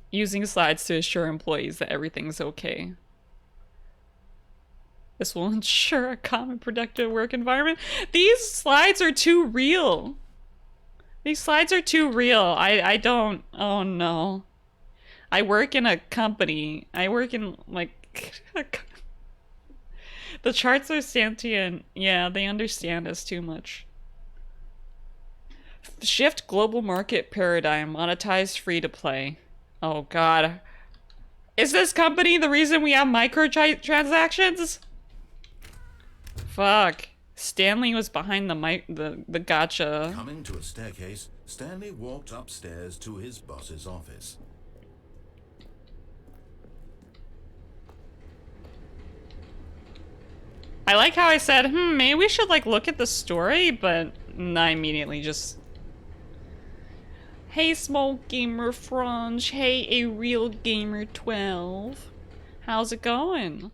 [SPEAKER 1] Using slides to assure employees that everything's okay. This will ensure a calm and productive work environment. These slides are too real. These slides are too real. I don't... Oh, no. I work in a company. I work in, like... The charts are sentient. Yeah, they understand us too much. Shift global market paradigm. Monetize free to play. Oh, God. Is this company the reason we have microtransactions? Fuck. Stanley was behind the gotcha.
[SPEAKER 2] Coming to a staircase, Stanley walked upstairs to his boss's office.
[SPEAKER 1] I like how I said, maybe we should like look at the story, but I immediately just... Hey, small gamer Fronge. Hey, a real gamer 12. How's it going?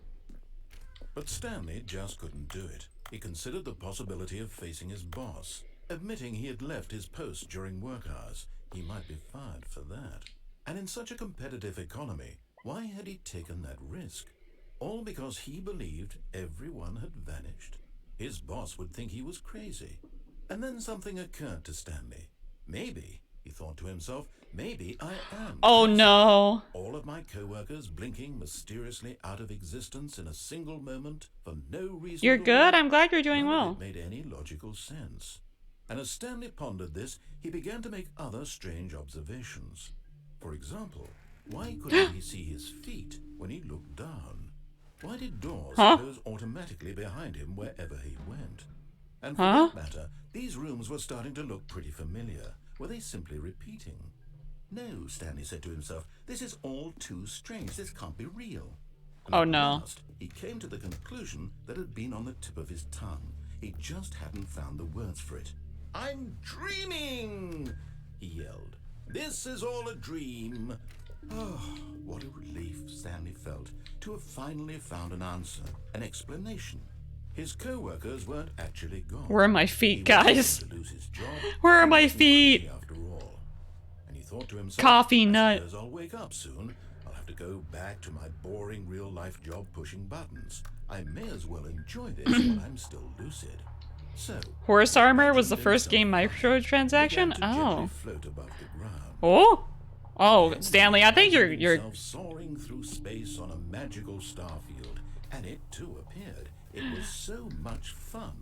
[SPEAKER 2] But Stanley just couldn't do it. He considered the possibility of facing his boss. Admitting he had left his post during work hours, he might be fired for that. And in such a competitive economy, why had he taken that risk? All because he believed everyone had vanished. His boss would think he was crazy. And then something occurred to Stanley. Maybe, he thought to himself, maybe I am.
[SPEAKER 1] Oh
[SPEAKER 2] crazy.
[SPEAKER 1] no.
[SPEAKER 2] All of my co-workers blinking mysteriously out of existence in a single moment for no reason.
[SPEAKER 1] You're good? I'm glad you're doing
[SPEAKER 2] None
[SPEAKER 1] well.
[SPEAKER 2] of it made any logical sense. And as Stanley pondered this, he began to make other strange observations. For example, why couldn't he see his feet when he looked down? Why did doors close automatically behind him wherever he went? And for that matter, these rooms were starting to look pretty familiar. Were they simply repeating? No, Stanley said to himself, this is all too strange. This can't be real. And
[SPEAKER 1] Oh
[SPEAKER 2] at
[SPEAKER 1] no.
[SPEAKER 2] last, he came to the conclusion that had been on the tip of his tongue. He just hadn't found the words for it. I'm dreaming, he yelled. This is all a dream. Oh, what a relief Stanley felt to have finally found an answer, an explanation. His co-workers weren't actually gone.
[SPEAKER 1] Where are my feet, guys?
[SPEAKER 2] To lose his job.
[SPEAKER 1] Where are my feet?
[SPEAKER 2] After all. And he thought to himself,
[SPEAKER 1] Coffee
[SPEAKER 2] I
[SPEAKER 1] nut.
[SPEAKER 2] suppose I'll wake up soon. I'll have to go back to my boring real-life job pushing buttons. I may as well enjoy this while I'm still lucid. So,
[SPEAKER 1] Horse armor was the first game microtransaction? Oh.
[SPEAKER 2] Float above the ground.
[SPEAKER 1] Oh? Oh, Stanley, I think you're
[SPEAKER 2] soaring through space on a magical star field, and it too appeared. It was so much fun,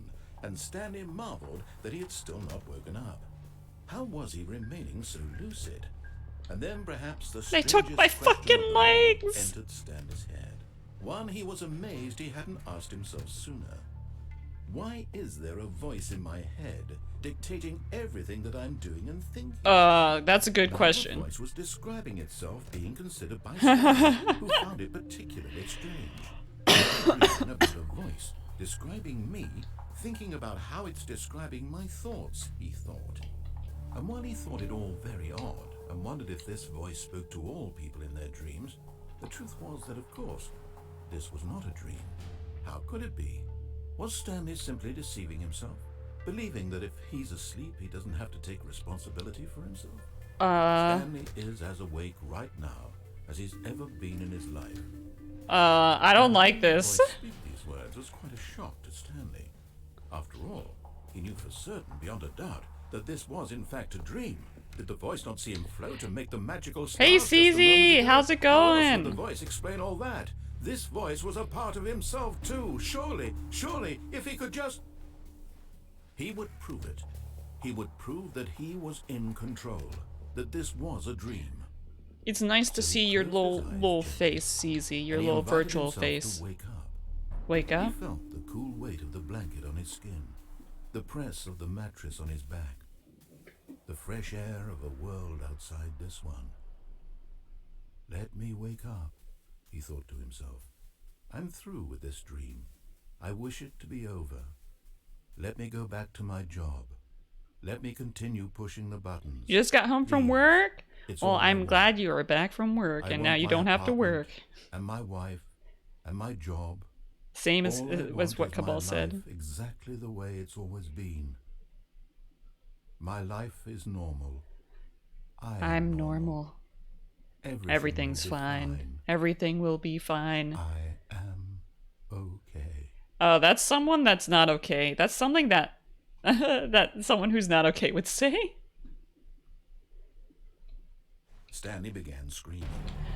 [SPEAKER 2] and Stanley marveled that he had still not woken up. How was he remaining so lucid? And then perhaps the
[SPEAKER 1] They took my fucking legs!
[SPEAKER 2] entered Stanley's head. One he was amazed he hadn't asked himself sooner. Why is there a voice in my head dictating everything that I'm doing and thinking?
[SPEAKER 1] That's a good question.
[SPEAKER 2] The voice was describing itself being considered by someone who found it particularly strange. A bit of voice describing me, thinking about how it's describing my thoughts, he thought. And while he thought it all very odd and wondered if this voice spoke to all people in their dreams, the truth was that, of course, this was not a dream. How could it be? Was Stanley simply deceiving himself, believing that if he's asleep, he doesn't have to take responsibility for himself? Stanley is as awake right now as he's ever been in his life.
[SPEAKER 1] I don't like this.
[SPEAKER 2] The voice speak these words was quite a shock to Stanley. After all, he knew for certain, beyond a doubt, that this was in fact a dream. Did the voice not see him float and make the magical stars?
[SPEAKER 1] Hey, CZ, how's it
[SPEAKER 2] How else would
[SPEAKER 1] going?
[SPEAKER 2] the voice explain all that? This voice was a part of himself too. Surely, if he could just... He would prove it. He would prove that he was in control. That this was a dream.
[SPEAKER 1] It's nice to see your little face, CZ, your little virtual face.
[SPEAKER 2] Wake up.
[SPEAKER 1] Wake up?
[SPEAKER 2] He felt the cool weight of the blanket on his skin, the press of the mattress on his back, the fresh air of a world outside this one. Let me wake up, he thought to himself. I'm through with this dream. I wish it to be over. Let me go back to my job. Let me continue pushing the buttons.
[SPEAKER 1] You just got home from work?
[SPEAKER 2] It's
[SPEAKER 1] Well,
[SPEAKER 2] all I
[SPEAKER 1] I'm
[SPEAKER 2] want.
[SPEAKER 1] glad you are back from work,
[SPEAKER 2] I
[SPEAKER 1] and now
[SPEAKER 2] want
[SPEAKER 1] you
[SPEAKER 2] my
[SPEAKER 1] don't have to work.
[SPEAKER 2] apartment, and my wife, and my job.
[SPEAKER 1] Same as
[SPEAKER 2] All I want
[SPEAKER 1] was what
[SPEAKER 2] is my
[SPEAKER 1] Cabal said.
[SPEAKER 2] life exactly the way it's always been. My life is normal.
[SPEAKER 1] I'm normal. Everything's
[SPEAKER 2] will be
[SPEAKER 1] fine. Everything will be fine.
[SPEAKER 2] I am okay.
[SPEAKER 1] Oh, that's someone that's not okay. That's something that that someone who's not okay would say.
[SPEAKER 2] Stanley began screaming.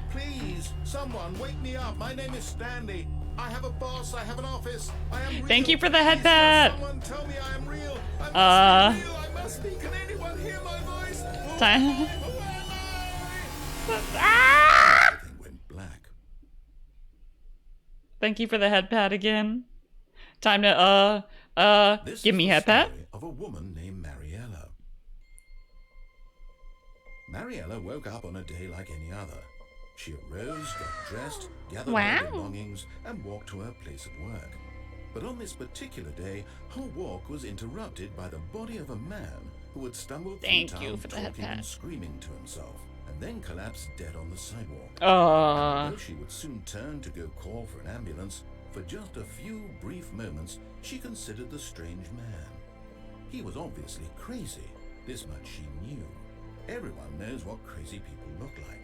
[SPEAKER 2] Please, someone, wake me up. My name is Stanley. I have a boss. I have an office. I am real.
[SPEAKER 1] Thank you for the
[SPEAKER 2] Please,
[SPEAKER 1] head pat.
[SPEAKER 2] someone tell me I am real. I must be real. I must be. Can anyone hear my voice?
[SPEAKER 1] Time.
[SPEAKER 2] Everything went black.
[SPEAKER 1] Thank you for the head pat again. Time to give me head pat.
[SPEAKER 2] Of a woman named Mariella. Mariella woke up on a day like any other. She arose, got dressed, gathered her belongings, and walked to her place of work. But on this particular day, her walk was interrupted by the body of a man who had stumbled through town talking and screaming to himself, and then collapsed dead on the sidewalk. Though she would soon turn to go call for an ambulance, for just a few brief moments, she considered the strange man. He was obviously crazy. This much she knew. Everyone knows what crazy people look like.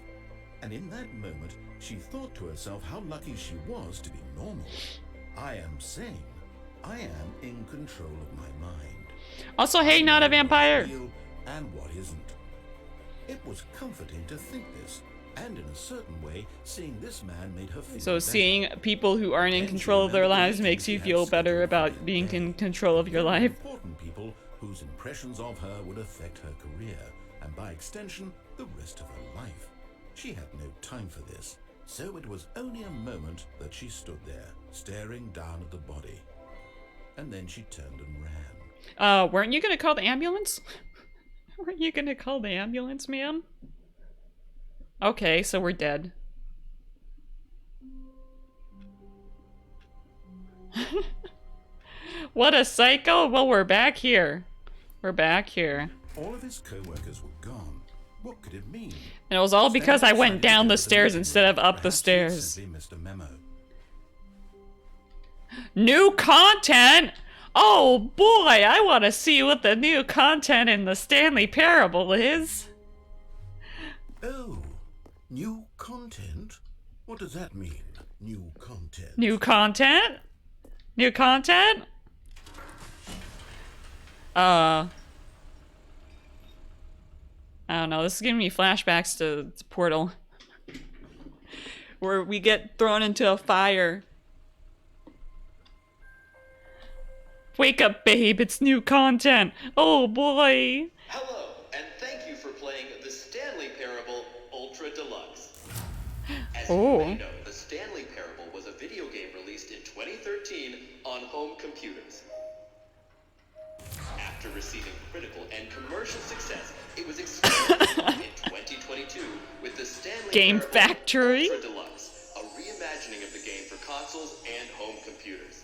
[SPEAKER 2] And in that moment, she thought to herself how lucky she was to be normal. I am sane. I am in control of my mind.
[SPEAKER 1] Also, hey, not a vampire.
[SPEAKER 2] And what isn't. It was comforting to think this, and in a certain way, seeing this man made her feel
[SPEAKER 1] So seeing people who aren't in control of their lives makes you feel better about being in control of your life.
[SPEAKER 2] Important people whose impressions of her would affect her career, and by extension, the rest of her life. She had no time for this, so it was only a moment that she stood there, staring down at the body. And then she turned and ran.
[SPEAKER 1] Weren't you gonna call the ambulance? Weren't you gonna call the ambulance, ma'am? Okay, so we're dead. What a psycho! Well, we're back here. We're back here.
[SPEAKER 2] All of his co-workers were gone. What could it mean?
[SPEAKER 1] And it was all because I went down the stairs instead of up the stairs.
[SPEAKER 2] Simply missed a memo.
[SPEAKER 1] New content? Oh boy, I want to see what the new content in the Stanley Parable is.
[SPEAKER 2] Oh, new content? What does that mean, new content?
[SPEAKER 1] New content? New content? I don't know, this is giving me flashbacks to Portal. Where we get thrown into a fire. Wake up, babe, it's new content. Oh boy.
[SPEAKER 3] Hello, and thank you for playing the Stanley Parable Ultra Deluxe. As you may know, the Stanley Parable was a video game released in 2013 on home computers. After receiving critical and commercial success, it was expanded in 2022 with the Stanley
[SPEAKER 1] Game
[SPEAKER 3] Parable
[SPEAKER 1] Factory
[SPEAKER 3] Ultra Deluxe, a reimagining of the game for consoles and home computers.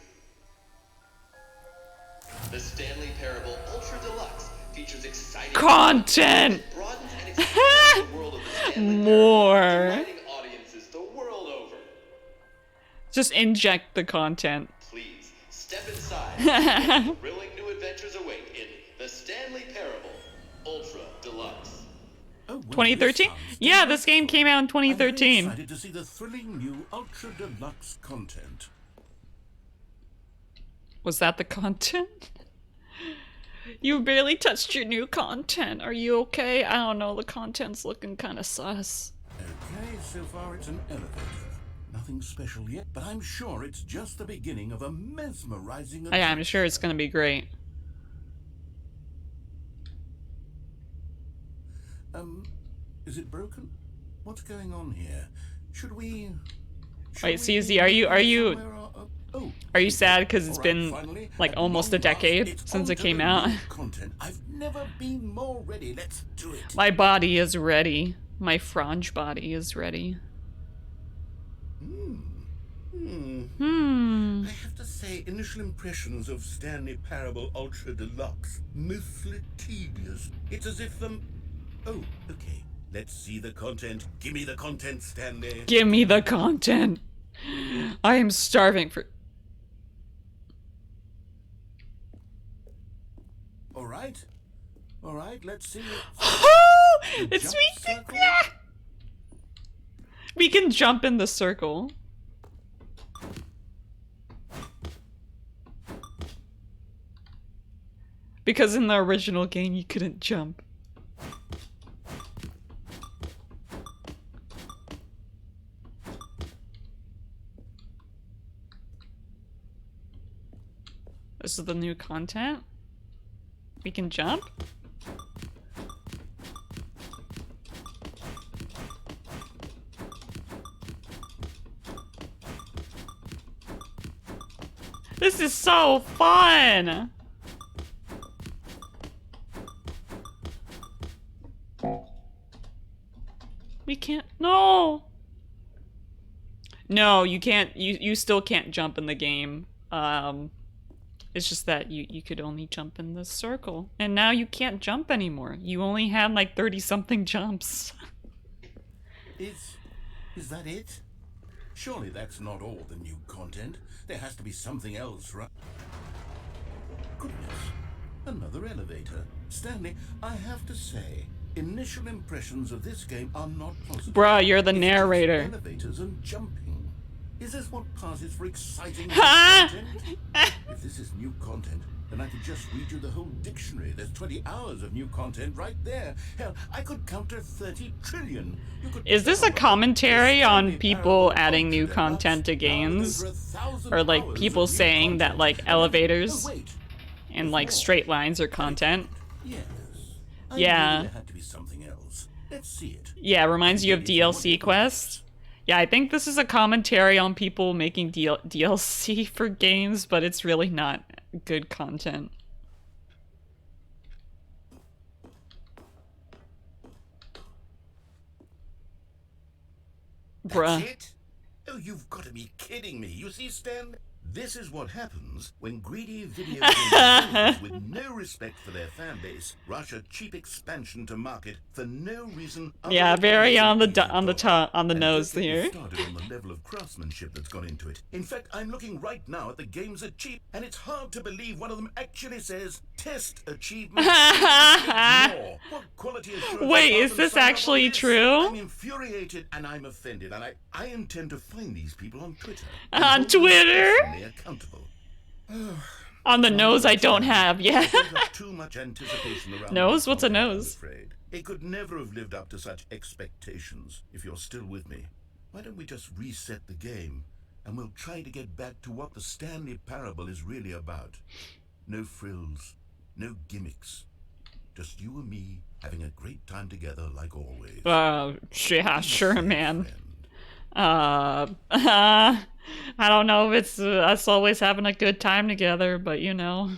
[SPEAKER 3] The Stanley Parable Ultra Deluxe features exciting
[SPEAKER 1] content.
[SPEAKER 3] Broadens and expands the world of the Stanley
[SPEAKER 1] More.
[SPEAKER 3] Parable, delighting audiences the world over.
[SPEAKER 1] Just inject the content.
[SPEAKER 3] Please step inside. Thrilling new adventures await in the Stanley Parable Ultra Deluxe.
[SPEAKER 2] Oh, well,
[SPEAKER 1] 2013? Yeah, this game came out in 2013.
[SPEAKER 2] I'm excited to see the thrilling new Ultra Deluxe content.
[SPEAKER 1] Was that the content? You barely touched your new content. Are you okay? I don't know, the content's looking kind of sus.
[SPEAKER 2] Okay, so far it's an elevator. Nothing special yet, but I'm sure it's just the beginning of a mesmerizing
[SPEAKER 1] Yeah, I'm sure it's gonna be great.
[SPEAKER 2] Is it broken? What's going on here? Should we...
[SPEAKER 1] Wait, CZ, are you sad because it's been like almost a decade since it came out?
[SPEAKER 2] Content. I've never been more ready. Let's do it.
[SPEAKER 1] My body is ready. My Fronge body is ready.
[SPEAKER 2] I have to say, initial impressions of Stanley Parable Ultra Deluxe, mostly tedious. It's as if oh, okay. Let's see the content. Give me the content, Stanley.
[SPEAKER 1] Give me the content. I am starving for...
[SPEAKER 2] All right, let's see it.
[SPEAKER 1] Oh, it's we can jump in the circle. Because in the original game you couldn't jump. This is the new content. We can jump? This is so fun! We can't. No! No, you can't. You still can't jump in the game. It's just that you could only jump in the circle. And now you can't jump anymore. You only had like 30-something jumps.
[SPEAKER 2] Is that it? Surely that's not all the new content. There has to be something else, right? Goodness. Another elevator. Stanley, I have to say, initial impressions of this game are not positive.
[SPEAKER 1] Bruh, you're the
[SPEAKER 2] It's just
[SPEAKER 1] narrator.
[SPEAKER 2] elevators and jumping. Is this what passes for exciting new content? If this is new content, then I could just read you the whole dictionary. There's 20 hours of new content right there. Hell, I could counter 30 trillion. You could
[SPEAKER 1] Is this a commentary on people adding new content to games? Or like people saying that like elevators and like straight lines are content?
[SPEAKER 2] Yes. I
[SPEAKER 1] Yeah.
[SPEAKER 2] knew there had to be something else. Let's see it.
[SPEAKER 1] Yeah, reminds you of DLC quests. Yeah, I think this is a commentary on people making DLC for games, but it's really not good content. Bruh.
[SPEAKER 2] That's it? Oh, you've got to be kidding me. You see, Stan, this is what happens when greedy video game developers with no respect for their fan base rush a cheap expansion to market for no reason.
[SPEAKER 1] Yeah, very on the
[SPEAKER 2] And
[SPEAKER 1] nose
[SPEAKER 2] don't get me
[SPEAKER 1] here.
[SPEAKER 2] started on the level of craftsmanship that's gone into it. In fact, I'm looking right now at the games are cheap, and it's hard to believe one of them actually says test achievement. Ignore. What quality assurance
[SPEAKER 1] Wait,
[SPEAKER 2] department
[SPEAKER 1] is this
[SPEAKER 2] signed up on
[SPEAKER 1] actually
[SPEAKER 2] this?
[SPEAKER 1] true?
[SPEAKER 2] I'm infuriated and I'm offended, and I intend to find these people on Twitter.
[SPEAKER 1] On
[SPEAKER 2] and hold them
[SPEAKER 1] Twitter?
[SPEAKER 2] personally accountable.
[SPEAKER 1] On the nose I don't have, yeah.
[SPEAKER 2] There's too much anticipation around
[SPEAKER 1] Nose?
[SPEAKER 2] this
[SPEAKER 1] What's a
[SPEAKER 2] content, I'm
[SPEAKER 1] nose?
[SPEAKER 2] afraid. It could never have lived up to such expectations. If you're still with me, why don't we just reset the game and we'll try to get back to what the Stanley Parable is really about. No frills, no gimmicks. Just you and me having a great time together like always.
[SPEAKER 1] Yeah, sure, man.
[SPEAKER 2] Friend.
[SPEAKER 1] I don't know if it's us always having a good time together, but you know.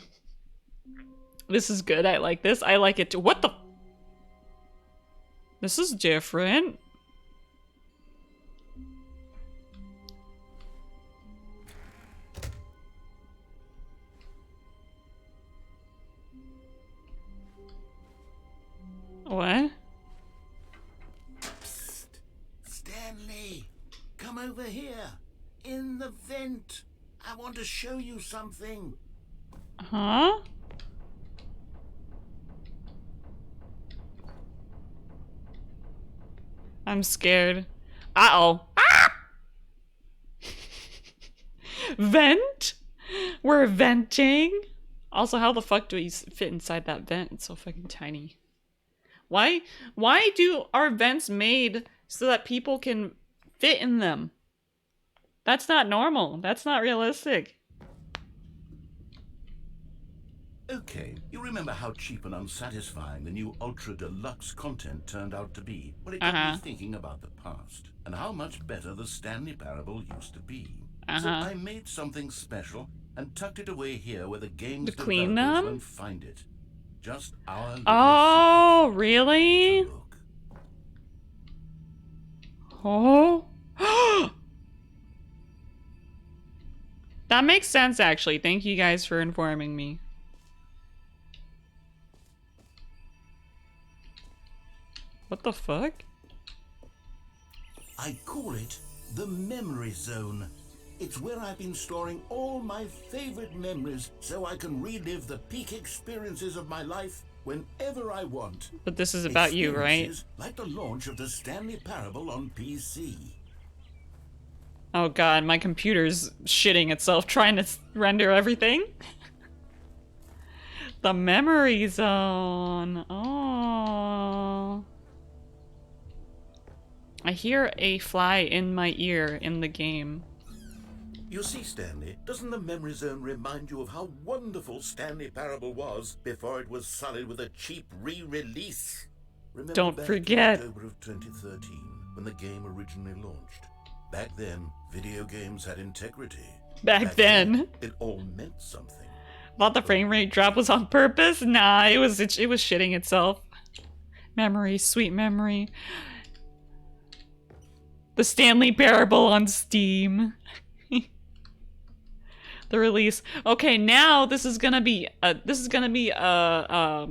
[SPEAKER 1] This is good. I like this. I like it too. What the? This is different. What?
[SPEAKER 2] Psst. Stanley, come over here. In the vent. I want to show you something.
[SPEAKER 1] Huh? I'm scared. Uh-oh. Ah! Vent? We're venting? Also, how the fuck do we fit inside that vent? It's so fucking tiny. Why do our vents made so that people can fit in them? That's not normal. That's not realistic.
[SPEAKER 2] Okay, you remember how cheap and unsatisfying the new Ultra Deluxe content turned out to be? Well, it got me thinking about the past and how much better the Stanley Parable used to be. So I made something special and tucked it away here where the game's
[SPEAKER 1] To clean
[SPEAKER 2] developers
[SPEAKER 1] them?
[SPEAKER 2] won't find it. Just our little
[SPEAKER 1] Oh,
[SPEAKER 2] secret
[SPEAKER 1] really?
[SPEAKER 2] to look.
[SPEAKER 1] Oh. That makes sense, actually. Thank you guys for informing me. What the fuck?
[SPEAKER 2] I call it the Memory Zone. It's where I've been storing all my favorite memories so I can relive the peak experiences of my life whenever I want.
[SPEAKER 1] But this is about you, right?
[SPEAKER 2] Experiences like the launch of the Stanley Parable on PC.
[SPEAKER 1] Oh god, my computer's shitting itself trying to render everything. The memory zone. Oh. I hear a fly in my ear in the game.
[SPEAKER 2] You see, Stanley, doesn't the memory zone remind you of how wonderful Stanley Parable was before it was sullied with a cheap re-release? Remember
[SPEAKER 1] Don't
[SPEAKER 2] back
[SPEAKER 1] forget.
[SPEAKER 2] in October of 2013, when the game originally launched? Back then, video games had integrity.
[SPEAKER 1] Back then.
[SPEAKER 2] It all meant something.
[SPEAKER 1] Thought the frame rate drop was on purpose? Nah, it was shitting itself. Memory, sweet memory. The Stanley Parable on Steam. The release. Okay, now this is gonna be a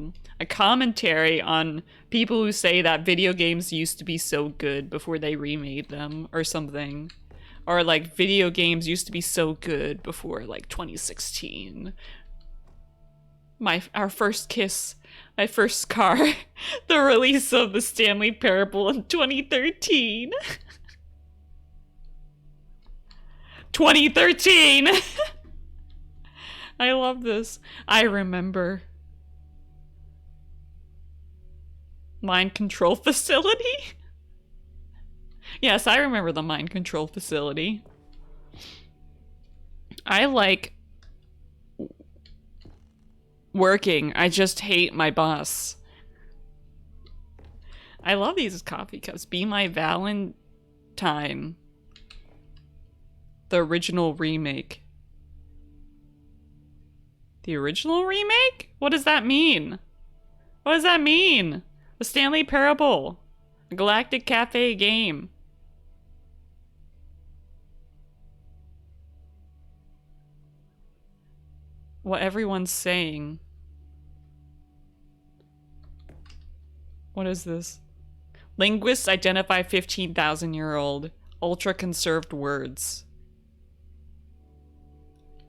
[SPEAKER 1] commentary on people who say that video games used to be so good before they remade them or something. Or like video games used to be so good before like 2016. Our first kiss, my first car, the release of the Stanley Parable in 2013. 2013! I love this. I remember. Mind control facility? Yes, I remember the mind control facility. I like working. I just hate my boss. I love these coffee cups. Be My Valentine. The original remake. The original remake? What does that mean? What does that mean? The Stanley Parable. A Galactic Cafe game. What everyone's saying. What is this? Linguists identify 15,000-year-old ultra-conserved words.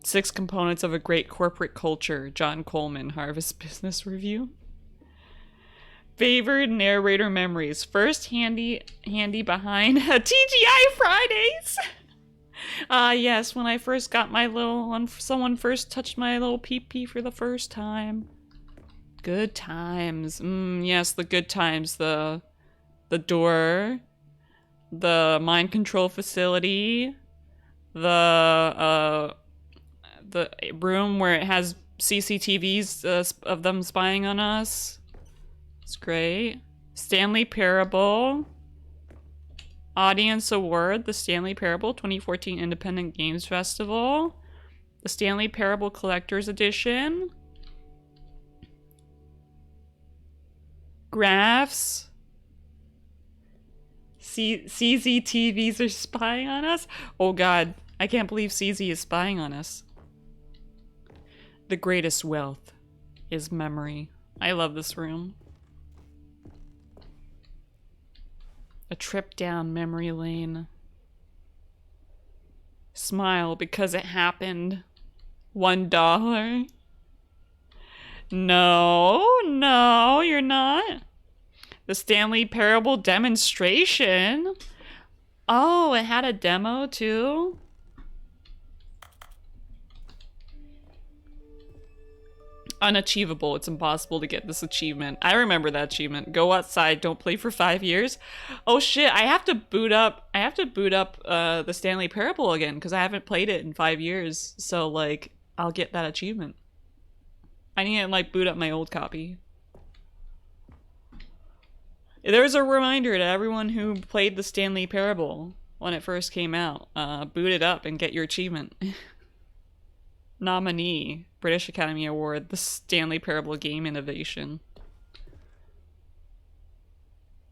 [SPEAKER 1] 6 components of a great corporate culture. John Coleman, Harvard Business Review. Favored narrator memories. First handy behind TGI Fridays. Yes, when I first got my little, someone first touched my little pee-pee for the first time. Good times. Yes, the good times. The door. The mind control facility. The room where it has CCTVs of them spying on us. It's great. Stanley Parable. Audience Award, the Stanley Parable 2014 Independent Games Festival. The Stanley Parable Collector's Edition. Graphs. CCTVs are spying on us? Oh god, I can't believe CZ is spying on us. The greatest wealth is memory. I love this room. A trip down memory lane. Smile because it happened. $1. No, you're not. The Stanley Parable demonstration. Oh, it had a demo too? Unachievable. It's impossible to get this achievement. I remember that achievement. Go outside, don't play for 5 years. Oh shit, I have to boot up the Stanley Parable again because I haven't played it in 5 years. So like I'll get that achievement. I need to like boot up my old copy. There's a reminder to everyone who played the Stanley Parable when it first came out. Boot it up and get your achievement. Nominee, British Academy Award, the Stanley Parable Game Innovation.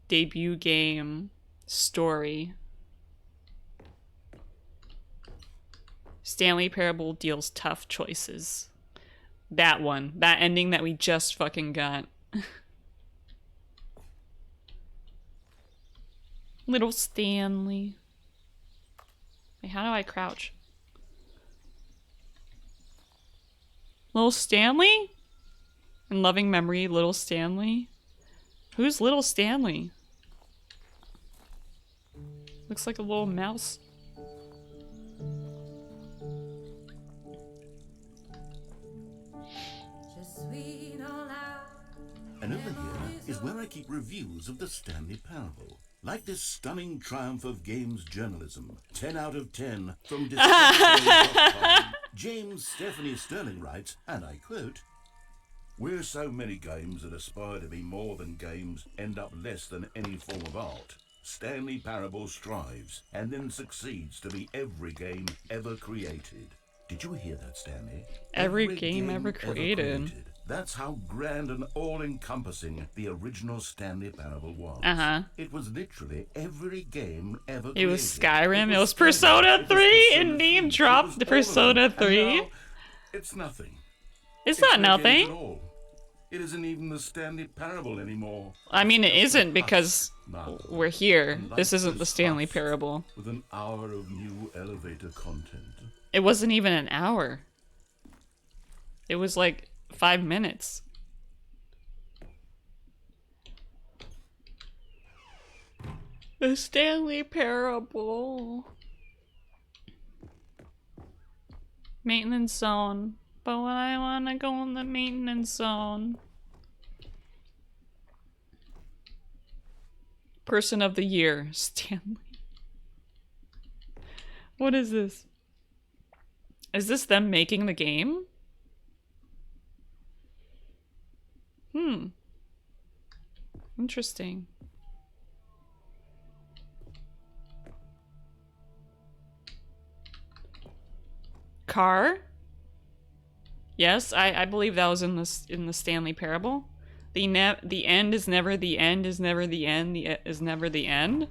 [SPEAKER 1] Debut game, story. Stanley Parable deals tough choices. That one, that ending that we just fucking got. Little Stanley. Wait, how do I crouch? Little Stanley? In loving memory, Little Stanley? Who's Little Stanley? Looks like a little mouse.
[SPEAKER 2] And over here is where I keep reviews of the Stanley Parable. Like this stunning triumph of games journalism, 10 out of 10 from Deluxe.com. James Stephanie Sterling writes, and I quote, "Where so many games that aspire to be more than games end up less than any form of art, Stanley Parable strives and then succeeds to be every game ever created." Did you hear that, Stanley?
[SPEAKER 1] Every game ever created.
[SPEAKER 2] That's how grand and all-encompassing the original Stanley Parable was. It was literally every game ever created.
[SPEAKER 1] It was Skyrim, it was Persona 3, and name dropped the Persona 3.
[SPEAKER 2] It's nothing.
[SPEAKER 1] It's not nothing.
[SPEAKER 2] At all. It isn't even the Stanley Parable anymore.
[SPEAKER 1] I mean, it isn't because we're here. This isn't the Stanley Parable.
[SPEAKER 2] With an hour of new elevator content.
[SPEAKER 1] It wasn't even an hour. It was like 5 minutes. The Stanley Parable. Maintenance zone. But when I want to go in the maintenance zone. Person of the year, Stanley. What is this? Is this them making the game? Interesting. Car? Yes, I believe that was in the Stanley Parable. The end is never the end is never the end is never the end.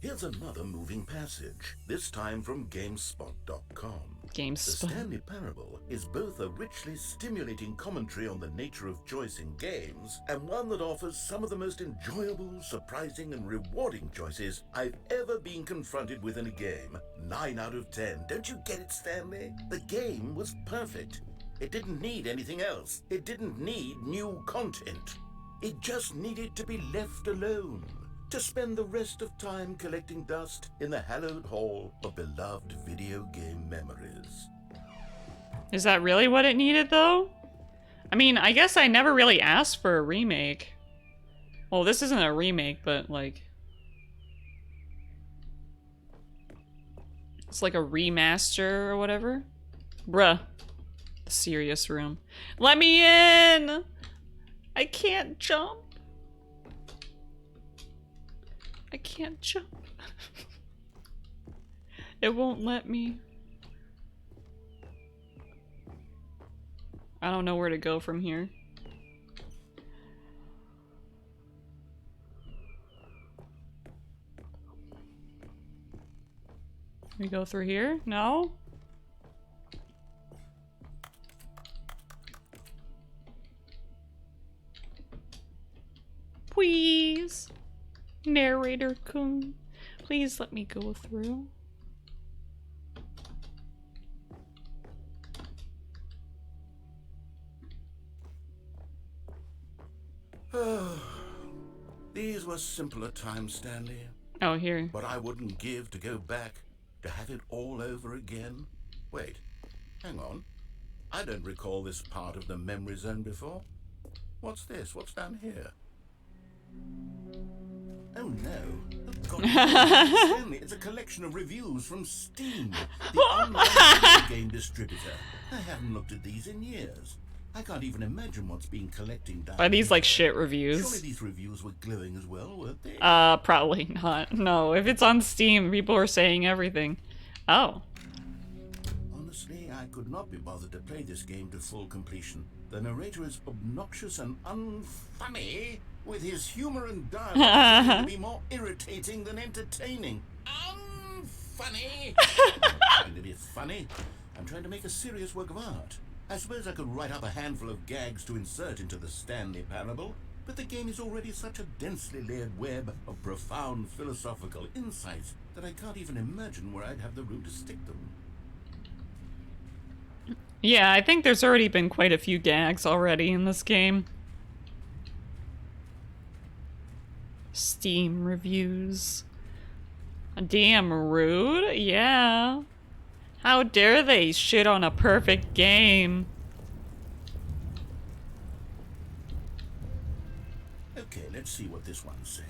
[SPEAKER 2] Here's another moving passage, this time from GameSpot.com. The Stanley Parable is both a richly stimulating commentary on the nature of choice in games, and one that offers some of the most enjoyable, surprising, and rewarding choices I've ever been confronted with in a game. 9 out of 10. Don't you get it, Stanley? The game was perfect. It didn't need anything else. It didn't need new content. It just needed to be left alone, to spend the rest of time collecting dust in the hallowed hall of beloved video game memories.
[SPEAKER 1] Is that really what it needed, though? I mean, I guess I never really asked for a remake. Well, this isn't a remake, but like... it's like a remaster or whatever. Bruh. The serious room. Let me in! I can't jump. I can't jump. It won't let me. I don't know where to go from here. We go through here? No? Please. Narrator Kun, please let me go through.
[SPEAKER 2] These were simpler times, Stanley.
[SPEAKER 1] Oh, here.
[SPEAKER 2] But I wouldn't give to go back, to have it all over again. Wait, hang on. I don't recall this part of the memory zone before. What's this? What's down here? Oh no. God, Stanley, it's a collection of reviews from Steam, the online video game distributor. I haven't looked at these in years. I can't even imagine what's been collecting down.
[SPEAKER 1] Are these like shit reviews?
[SPEAKER 2] Surely these reviews were glowing as well, weren't they?
[SPEAKER 1] Probably not. No, if it's on Steam, people are saying everything. Oh.
[SPEAKER 2] Honestly, I could not be bothered to play this game to full completion. The narrator is obnoxious and unfunny, with his humor and dialogue to be more irritating than entertaining. Unfunny! I'm trying to be funny. I'm trying to make a serious work of art. I suppose I could write up a handful of gags to insert into the Stanley Parable, but the game is already such a densely layered web of profound philosophical insights that I can't even imagine where I'd have the room to stick them.
[SPEAKER 1] Yeah, I think there's already been quite a few gags already in this game. Steam reviews. Damn rude, yeah. How dare they shit on a perfect game?
[SPEAKER 2] Okay, let's see what this one says.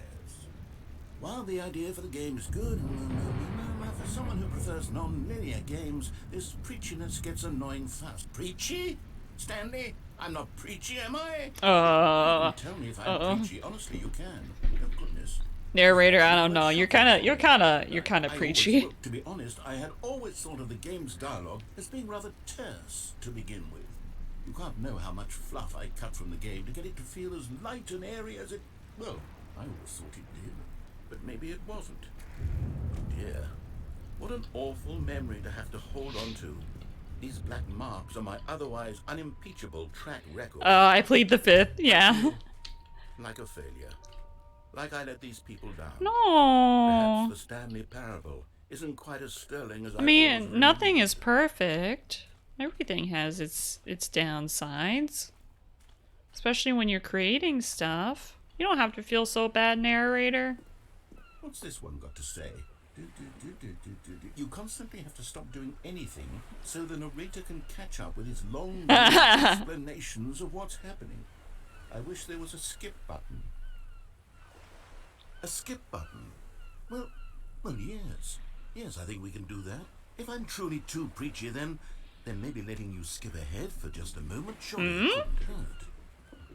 [SPEAKER 2] While the idea for the game is good, for someone who prefers non-linear games, this preachiness gets annoying fast. Preachy? Stanley? I'm not preachy, am I? You can tell me if I'm preachy. Honestly, you can. Oh, goodness.
[SPEAKER 1] Narrator, I don't know. You're kind of preachy.
[SPEAKER 2] Look, to be honest, I had always thought of the game's dialogue as being rather terse to begin with. You can't know how much fluff I cut from the game to get it to feel as light and airy as it... Well, I always thought it did. But maybe it wasn't. Oh dear. What an awful memory to have to hold on to. These black marks are my otherwise unimpeachable track record.
[SPEAKER 1] I plead the fifth, yeah.
[SPEAKER 2] Like a failure. Like I let these people down.
[SPEAKER 1] No.
[SPEAKER 2] Perhaps the Stanley Parable isn't quite as sterling as
[SPEAKER 1] I mean, nothing is perfect. Everything has its downsides. Especially when you're creating stuff. You don't have to feel so bad, narrator.
[SPEAKER 2] What's this one got to say? You constantly have to stop doing anything so the narrator can catch up with his long explanations of what's happening. I wish there was a skip button. A skip button? Well, yes. Yes, I think we can do that. If I'm truly too preachy, then maybe letting you skip ahead for just a moment surely couldn't hurt.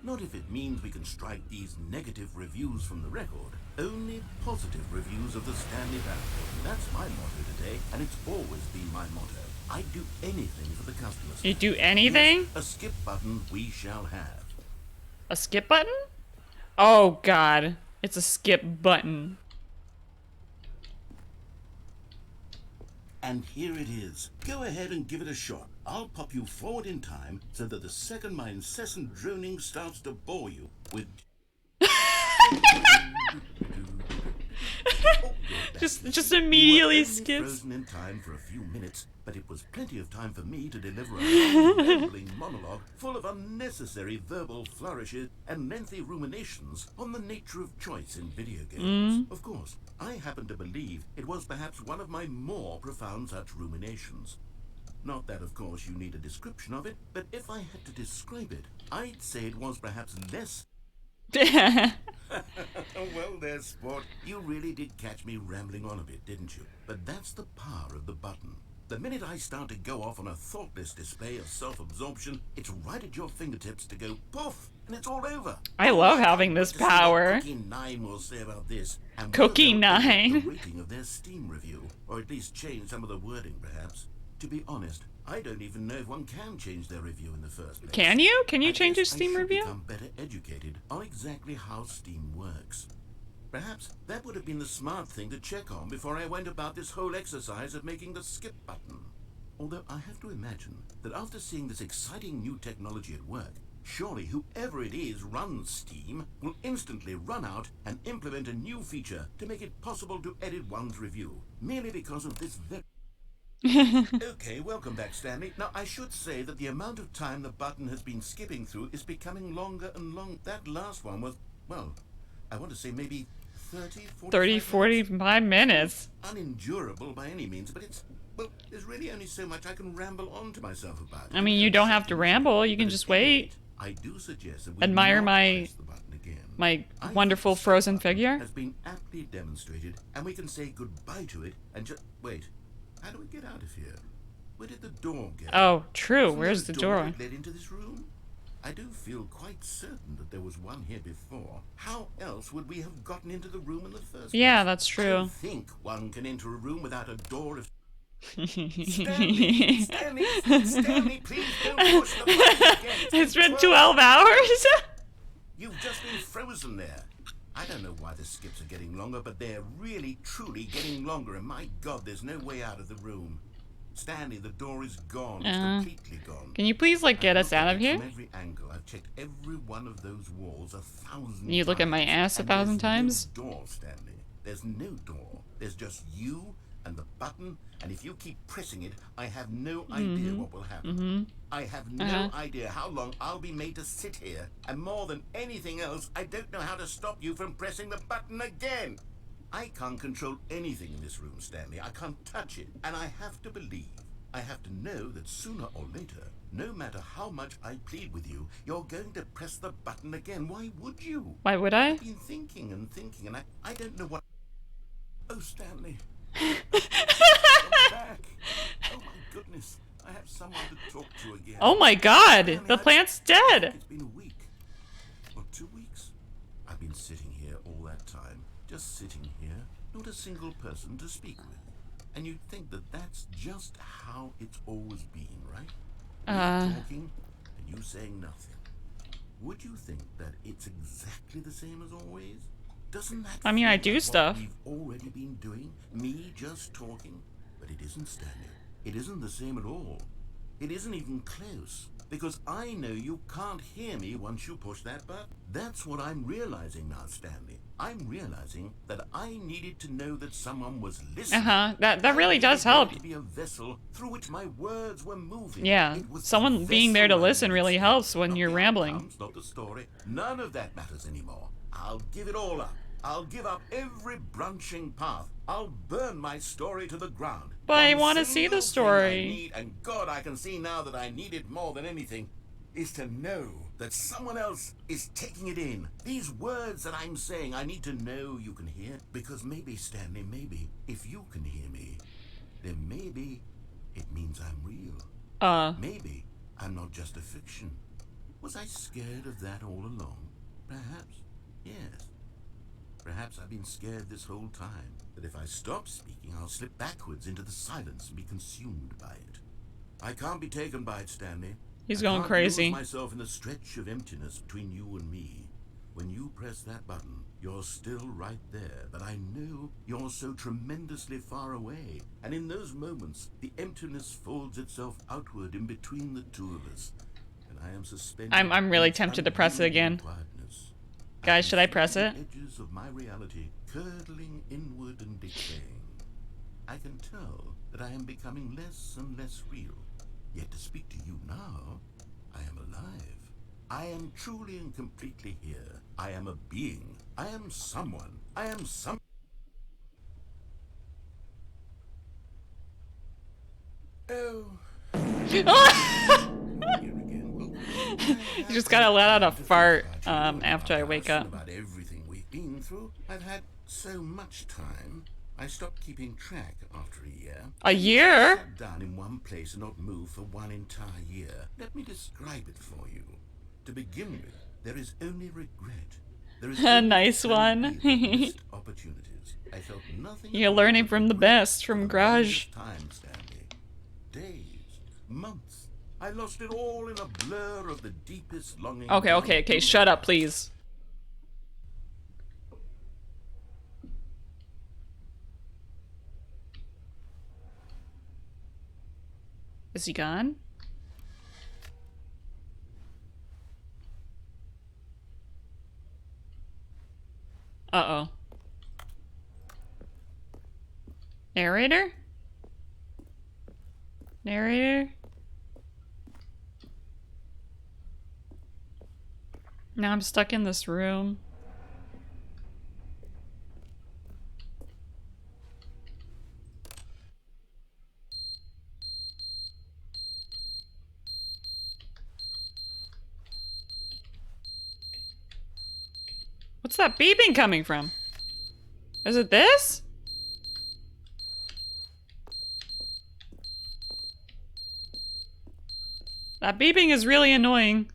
[SPEAKER 2] Not if it means we can strike these negative reviews from the record. Only positive reviews of the Stanley Parable. That's my motto today, and it's always been my motto. I'd do anything for the customers.
[SPEAKER 1] You do anything?
[SPEAKER 2] Yes, a skip button we shall have.
[SPEAKER 1] A skip button? Oh god. It's a skip button.
[SPEAKER 2] And here it is. Go ahead and give it a shot. I'll pop you forward in time so that the second my incessant droning starts to bore you with...
[SPEAKER 1] just immediately
[SPEAKER 2] you were
[SPEAKER 1] skips.
[SPEAKER 2] Frozen in time for a few minutes, but it was plenty of time for me to deliver a rambling monologue full of unnecessary verbal flourishes and lengthy ruminations on the nature of choice in video games. Of course, I happen to believe it was perhaps one of my more profound such ruminations. Not that, of course, you need a description of it, but if I had to describe it, I'd say it was perhaps less... Well there, sport. You really did catch me rambling on a bit, didn't you? But that's the power of the button. The minute I start to go off on a thoughtless display of self-absorption, it's right at your fingertips to go poof, and it's all over.
[SPEAKER 1] I love having this power.
[SPEAKER 2] Cookie 9 will say about this. And
[SPEAKER 1] Cookie
[SPEAKER 2] we'll
[SPEAKER 1] 9.
[SPEAKER 2] the rating of their Steam review, or at least change some of the wording, perhaps. To be honest, I don't even know if one can change their review in the first place.
[SPEAKER 1] Can you? Can you
[SPEAKER 2] I
[SPEAKER 1] change your
[SPEAKER 2] guess
[SPEAKER 1] Steam
[SPEAKER 2] I should
[SPEAKER 1] review?
[SPEAKER 2] become better educated on exactly how Steam works. Perhaps that would have been the smart thing to check on before I went about this whole exercise of making the skip button. Although I have to imagine that after seeing this exciting new technology at work, surely whoever it is runs Steam will instantly run out and implement a new feature to make it possible to edit one's review, merely because of this very... Okay, welcome back, Stanley. Now, I should say that the amount of time the button has been skipping through is becoming longer and longer. That last one was, well, I want to say maybe 30,
[SPEAKER 1] 45 minutes.
[SPEAKER 2] Unendurable by any means, but it's, well, there's really only so much I can ramble on to myself about.
[SPEAKER 1] I mean, you don't have to ramble. You can just wait.
[SPEAKER 2] I do suggest that we
[SPEAKER 1] Admire
[SPEAKER 2] not
[SPEAKER 1] my
[SPEAKER 2] press the button again.
[SPEAKER 1] my
[SPEAKER 2] I think
[SPEAKER 1] wonderful
[SPEAKER 2] the
[SPEAKER 1] frozen
[SPEAKER 2] button
[SPEAKER 1] figure.
[SPEAKER 2] has been aptly demonstrated, and we can say goodbye to it and just wait. How do we get out of here? Where did the door go?
[SPEAKER 1] Oh, true.
[SPEAKER 2] Isn't
[SPEAKER 1] Where's the
[SPEAKER 2] there a
[SPEAKER 1] door?
[SPEAKER 2] that led into this room? I do feel quite certain that there was one here before. How else would we have gotten into the room in the first place?
[SPEAKER 1] Yeah, that's
[SPEAKER 2] I
[SPEAKER 1] true.
[SPEAKER 2] don't think one can enter a room without a door of... Stanley, please don't push the button again.
[SPEAKER 1] It's been 12 hours.
[SPEAKER 2] You've just been frozen there. I don't know why the skips are getting longer, but they're really, truly getting longer, and my God, there's no way out of the room. Stanley, the door is gone. It's completely gone.
[SPEAKER 1] Can you please, like, get us out of here?
[SPEAKER 2] From every angle, I've checked every one of those walls 1,000
[SPEAKER 1] You look at my ass 1,000 times?
[SPEAKER 2] There's no door, Stanley. There's no door. There's just you and the button, and if you keep pressing it, I have no idea what will happen. I have no idea how long I'll be made to sit here, and more than anything else, I don't know how to stop you from pressing the button again. I can't control anything in this room, Stanley. I can't touch it, and I have to believe, I have to know that sooner or later, no matter how much I plead with you, you're going to press the button again. Why would you?
[SPEAKER 1] Why would I?
[SPEAKER 2] I've been thinking and thinking, and I don't know what... Oh, Stanley. I'm back. Oh, my goodness. I have someone to talk to again.
[SPEAKER 1] Oh my god,
[SPEAKER 2] Stanley,
[SPEAKER 1] the plant's dead.
[SPEAKER 2] It's been a week. Or 2 weeks. I've been sitting here all that time. Just sitting here. Not a single person to speak with. And you'd think that that's just how it's always been, right? Me talking and you saying nothing. Would you think that it's exactly the same as always? Doesn't that
[SPEAKER 1] I mean, I
[SPEAKER 2] feel
[SPEAKER 1] do
[SPEAKER 2] like
[SPEAKER 1] stuff.
[SPEAKER 2] what we've already been doing? Me just talking? But it isn't, Stanley. It isn't the same at all. It isn't even close. Because I know you can't hear me once you push that button. That's what I'm realizing now, Stanley. I'm realizing that I needed to know that someone was listening.
[SPEAKER 1] That really does help.
[SPEAKER 2] To be a vessel through which my words were moving.
[SPEAKER 1] Yeah, someone being there to listen really helps when you're rambling.
[SPEAKER 2] Not the story. None of that matters anymore. I'll give it all up. I'll give up every branching path. I'll burn my story to the ground.
[SPEAKER 1] But I want to see the story.
[SPEAKER 2] I need, and God, I can see now that I need it more than anything, is to know that someone else is taking it in. These words that I'm saying, I need to know you can hear. Because maybe, Stanley, maybe, if you can hear me, then maybe it means I'm real. Maybe I'm not just a fiction. Was I scared of that all along? Perhaps. Yes. Perhaps I've been scared this whole time, that if I stop speaking, I'll slip backwards into the silence and be consumed by it. I can't be taken by it, Stanley.
[SPEAKER 1] He's going crazy.
[SPEAKER 2] I can't lose myself in the stretch of emptiness between you and me. When you press that button, you're still right there, but I know you're so tremendously far away. And in those moments, the emptiness folds itself outward in between the two of us. And I am suspended.
[SPEAKER 1] I'm really tempted to press it again. Guys, should I press it?
[SPEAKER 2] Edges of my reality curdling inward and decaying. I can tell that I am becoming less and less real. Yet to speak to you now, I am alive. I am truly and completely here. I am a being. I am someone. I am some. Oh.
[SPEAKER 1] You just gotta let out a fart after I wake up.
[SPEAKER 2] About everything we've been through, I've had so much time. I stopped keeping track after a year.
[SPEAKER 1] A year?
[SPEAKER 2] Sat down in one place and not move for one entire year. Let me describe it for you. To begin with, there is only regret. There is
[SPEAKER 1] A nice one.
[SPEAKER 2] missed opportunities. I felt nothing.
[SPEAKER 1] You're learning from the best, from Grudge.
[SPEAKER 2] Time, Stanley. Days, months. I lost it all in a blur of the deepest longing.
[SPEAKER 1] Okay, shut up, please. Is he gone? Uh-oh. Narrator? Narrator? Now I'm stuck in this room. What's that beeping coming from? Is it this? That beeping is really annoying.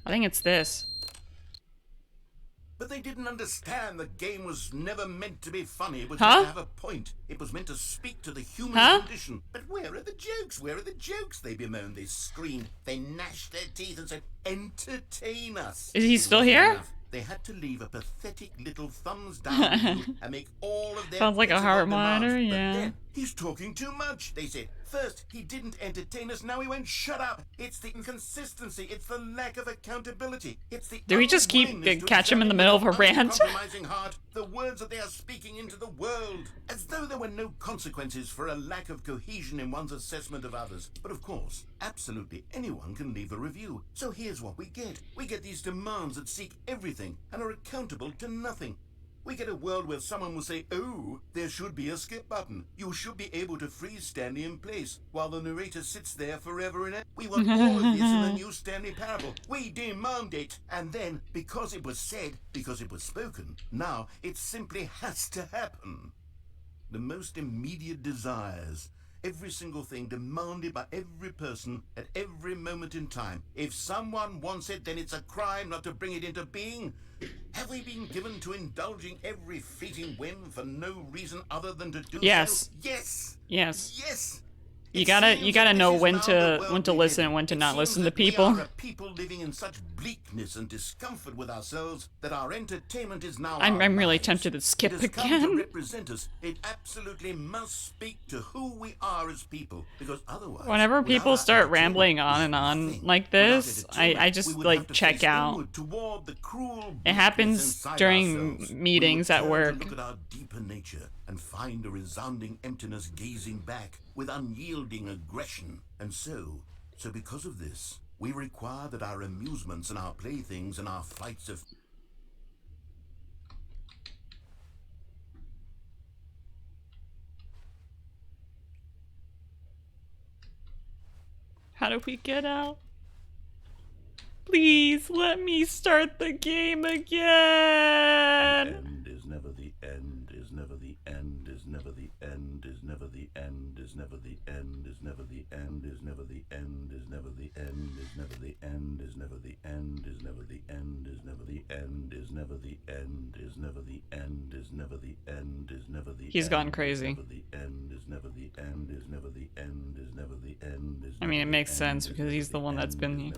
[SPEAKER 1] I think it's this.
[SPEAKER 2] But they didn't understand the game was never meant to be funny. It was meant to have a point. It was meant to speak to the human condition. But where are the jokes? Where are the jokes? They bemoaned, they screamed, they gnashed their teeth and said, entertain us.
[SPEAKER 1] Is he still here?
[SPEAKER 2] Enough. They had to leave a pathetic little thumbs down and make all of their
[SPEAKER 1] Sounds like a heart monitor, yeah.
[SPEAKER 2] But then, he's talking too much, they said. First, he didn't entertain us, now he went, shut up. It's the inconsistency, it's the lack of accountability, it's the
[SPEAKER 1] Do we just keep catch him in the middle of a rant?
[SPEAKER 2] Uncompromising heart, the words that they are speaking into the world, as though there were no consequences for a lack of cohesion in one's assessment of others. But of course, absolutely anyone can leave a review. So here's what we get. We get these demands that seek everything and are accountable to nothing. We get a world where someone will say, oh, there should be a skip button. You should be able to freeze Stanley in place while the narrator sits there forever and ever. We want all of this in the new Stanley Parable. We demand it. And then, because it was said, because it was spoken, now it simply has to happen. The most immediate desires. Every single thing demanded by every person at every moment in time. If someone wants it, then it's a crime not to bring it into being. Have we been given to indulging every fleeting whim for no reason other than to do
[SPEAKER 1] Yes.
[SPEAKER 2] so? Yes.
[SPEAKER 1] Yes.
[SPEAKER 2] Yes.
[SPEAKER 1] You gotta know when to listen and when to not listen to people.
[SPEAKER 2] We are a people living in such bleakness and discomfort with ourselves that our entertainment is now.
[SPEAKER 1] I'm really
[SPEAKER 2] lives.
[SPEAKER 1] tempted to skip
[SPEAKER 2] it has come to
[SPEAKER 1] again.
[SPEAKER 2] represent us. It absolutely must speak to who we are as people, because otherwise,
[SPEAKER 1] Whenever people
[SPEAKER 2] without
[SPEAKER 1] start
[SPEAKER 2] our
[SPEAKER 1] rambling on and on
[SPEAKER 2] nothing.
[SPEAKER 1] like this, I just like check out. It happens during meetings at work.
[SPEAKER 2] Look at our deeper nature and find a resounding emptiness gazing back with unyielding aggression. And so because of this, we require that our amusements and our playthings and our flights of...
[SPEAKER 1] How do we get out? Please let me start the game again.
[SPEAKER 2] End is never the end, is never the end, is never the end, is never the end, is never the end, is never the end, is never the end, is never the end, is never the end, is never the end, is never the end, is never the end, is never the end, is never the end, is never the end, is never the end.
[SPEAKER 1] He's gone crazy. I mean, it makes sense because he's the one that's been here.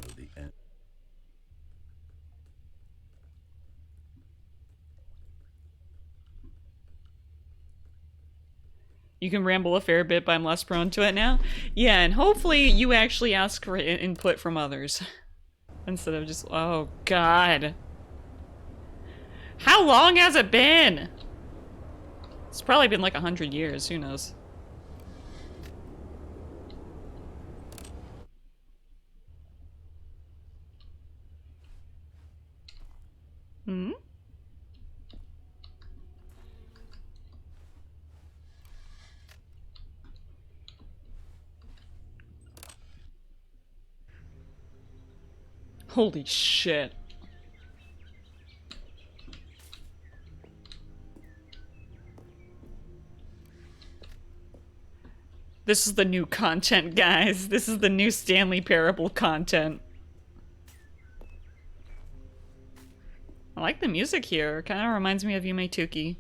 [SPEAKER 1] You can ramble a fair bit, but I'm less prone to it now. Yeah, and hopefully you actually ask for input from others. Instead of just, oh god. How long has it been? It's probably been like 100 years, who knows. Hmm? Holy shit. This is the new content, guys. This is the new Stanley Parable content. I like the music here. Kind of reminds me of Yume Tuki.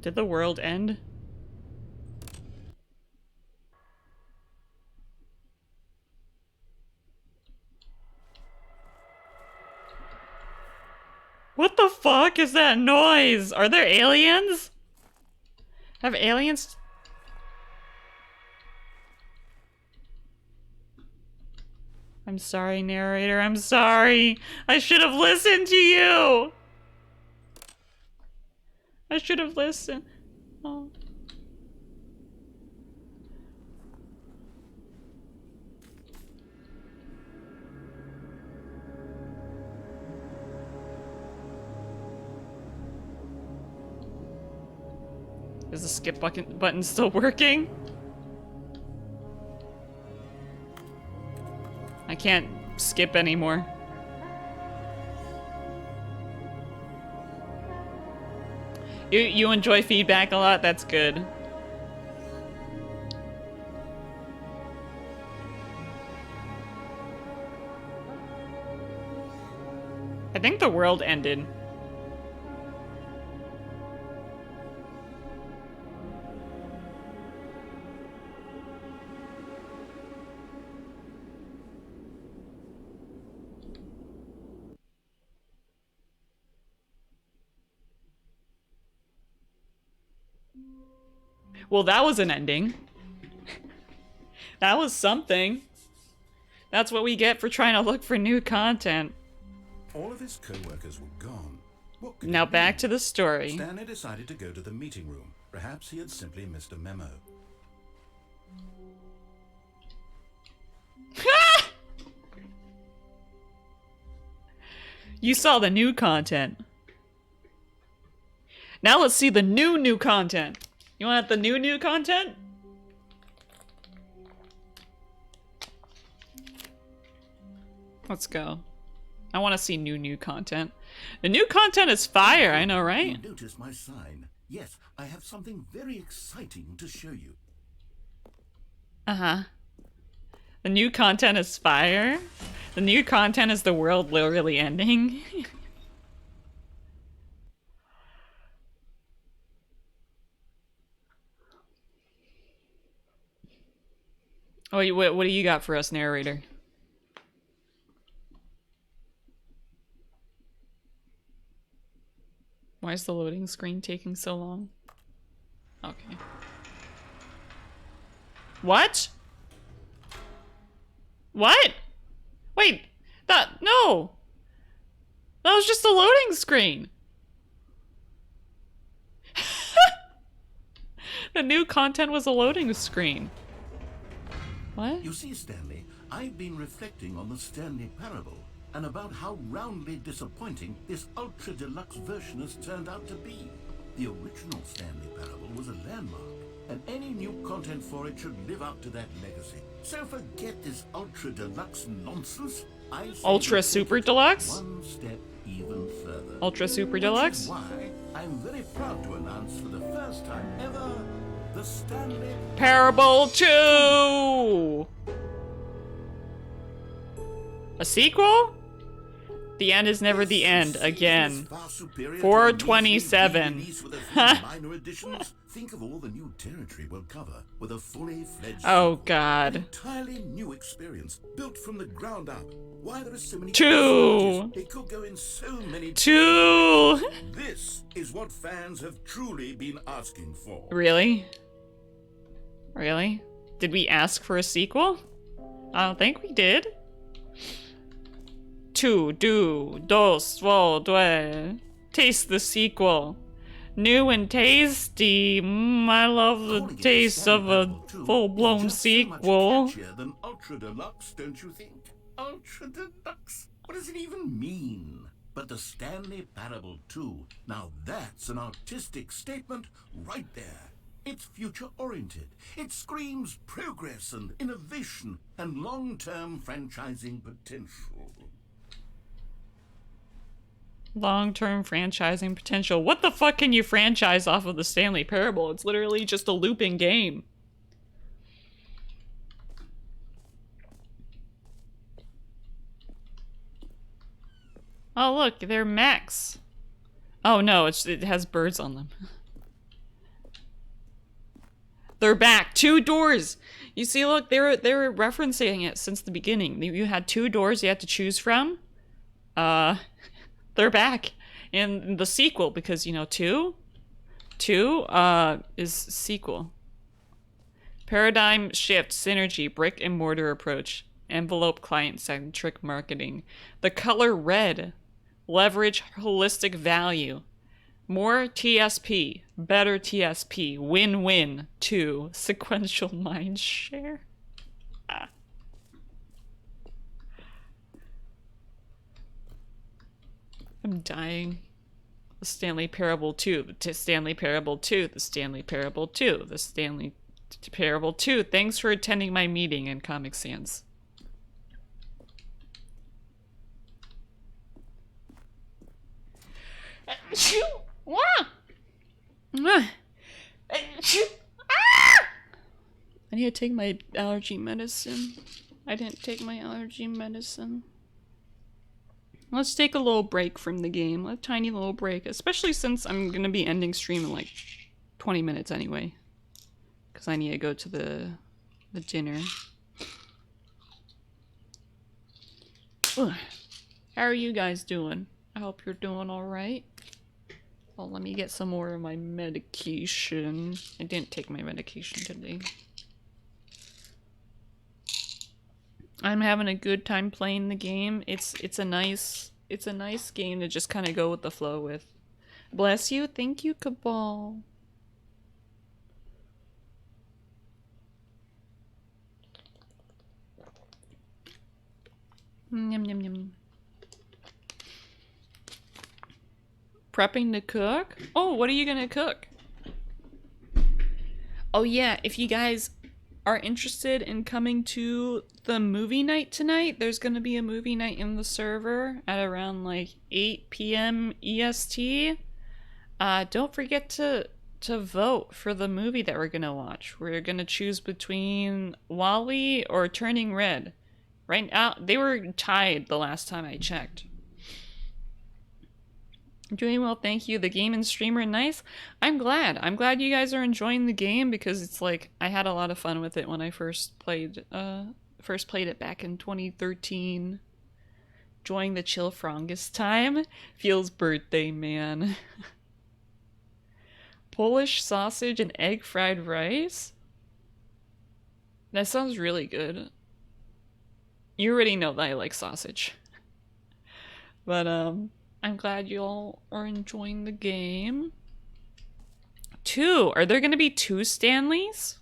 [SPEAKER 1] Did the world end? What the fuck is that noise? Are there aliens? Have aliens... I'm sorry, narrator. I'm sorry. I should have listened to you. I should have listened. Oh. Is the skip button still working? I can't skip anymore. You enjoy feedback a lot? That's good. I think the world ended. Well, that was an ending. That was something. That's what we get for trying to look for new content.
[SPEAKER 2] All of his co-workers were gone. What could
[SPEAKER 1] Now
[SPEAKER 2] it
[SPEAKER 1] back
[SPEAKER 2] be?
[SPEAKER 1] to the story.
[SPEAKER 2] Stanley decided to go to the meeting room. Perhaps he had simply missed a memo.
[SPEAKER 1] You saw the new content. Now let's see the new content. You want the new content? Let's go. I want to see new content. The new content is fire, I know, right?
[SPEAKER 2] You noticed my sign. Yes, I have something very exciting to show you.
[SPEAKER 1] Uh-huh. The new content is fire. The new content is the world literally ending. Oh, what do you got for us, narrator? Why is the loading screen taking so long? Okay. What? What? Wait, no! That was just a loading screen! The new content was a loading screen. What?
[SPEAKER 2] You see, Stanley, I've been reflecting on the Stanley Parable and about how roundly disappointing this ultra deluxe version has turned out to be. The original Stanley Parable was a landmark, and any new content for it should live up to that legacy. So forget this ultra deluxe nonsense. I say
[SPEAKER 1] Ultra
[SPEAKER 2] we take
[SPEAKER 1] super
[SPEAKER 2] it
[SPEAKER 1] deluxe?
[SPEAKER 2] one step even further.
[SPEAKER 1] Ultra super
[SPEAKER 2] Which
[SPEAKER 1] deluxe?
[SPEAKER 2] is why I'm very proud to announce for the first time ever the Stanley
[SPEAKER 1] Parable 2! A sequel? The end is never the end, again. 427.
[SPEAKER 2] Minor additions. Think of all the new territory we'll cover with a fully fledged
[SPEAKER 1] Oh,
[SPEAKER 2] sequel.
[SPEAKER 1] God.
[SPEAKER 2] An entirely new experience, built from the ground up. Why there are so many
[SPEAKER 1] 2.
[SPEAKER 2] possibilities. It could go in so many
[SPEAKER 1] 2!
[SPEAKER 2] This is what fans have truly been asking for.
[SPEAKER 1] Really? Really? Did we ask for a sequel? I don't think we did. 2, 2, 2, taste the sequel. New and tasty. I love the
[SPEAKER 2] Calling it
[SPEAKER 1] taste of
[SPEAKER 2] Stanley
[SPEAKER 1] a
[SPEAKER 2] Parable 2
[SPEAKER 1] full-blown
[SPEAKER 2] is just so much
[SPEAKER 1] sequel.
[SPEAKER 2] catchier than Ultra Deluxe, don't you think? Ultra Deluxe? What does it even mean? But the Stanley Parable 2, now that's an artistic statement right there. It's future-oriented. It screams progress and innovation and long-term franchising potential.
[SPEAKER 1] Long-term franchising potential. What the fuck can you franchise off of the Stanley Parable? It's literally just a looping game. Oh look, they're mechs. Oh no, it has birds on them. They're back. 2 doors. You see, look, they were referencing it since the beginning. You had 2 doors you had to choose from. They're back in the sequel because, you know, 2 is sequel. Paradigm shift, synergy, brick and mortar approach, envelope client-centric marketing. The color red, leverage holistic value. More TSP, better TSP, win-win. 2, sequential mind share. I'm dying. The Stanley Parable 2, the Stanley Parable 2, the Stanley Parable 2, the Stanley Parable 2. Thanks for attending my meeting in Comic Sans. I need to take my allergy medicine. I didn't take my allergy medicine. Let's take a little break from the game. A tiny little break. Especially since I'm going to be ending stream in like 20 minutes anyway. Because I need to go to the dinner. Ugh. How are you guys doing? I hope you're doing alright. Well, let me get some more of my medication. I didn't take my medication today. I'm having a good time playing the game. It's a nice it's a nice game to just kind of go with the flow with. Bless you. Thank you, Cabal. Yum, yum, yum. Prepping to cook? Oh, what are you gonna cook? Oh yeah, if you guys are interested in coming to the movie night tonight, there's gonna be a movie night in the server at around like 8 p.m. EST. Don't forget to vote for the movie that we're gonna watch. We're gonna choose between Wall-E or Turning Red. Right now, they were tied the last time I checked. Doing well, thank you. The game and streamer, nice. I'm glad. I'm glad you guys are enjoying the game because it's like I had a lot of fun with it when I first played it back in 2013. Enjoying the chill Fronges time. Feels birthday, man. Polish sausage and egg fried rice? That sounds really good. You already know that I like sausage. But, I'm glad you all are enjoying the game. 2. Are there going to be 2 Stanleys?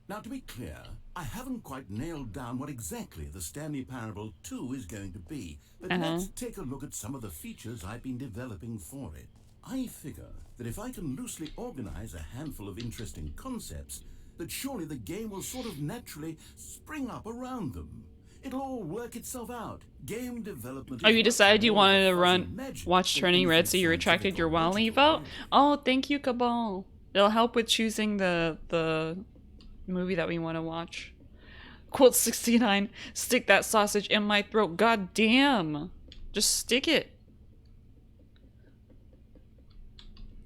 [SPEAKER 2] Now, to be clear, I haven't quite nailed down what exactly the Stanley Parable 2 is going to be, but let's take a look at some of the features I've been developing for it. I figure that if I can loosely organize a handful of interesting concepts, that surely the game will sort of naturally spring up around them. It'll all work itself out. Game development.
[SPEAKER 1] Oh, you decided you wanted to watch Turning Red, so you retracted your Wall-E vote? Oh, thank you, Cabal. It'll help with choosing the movie that we want to watch. Quote 69, stick that sausage in my throat. God damn. Just stick it.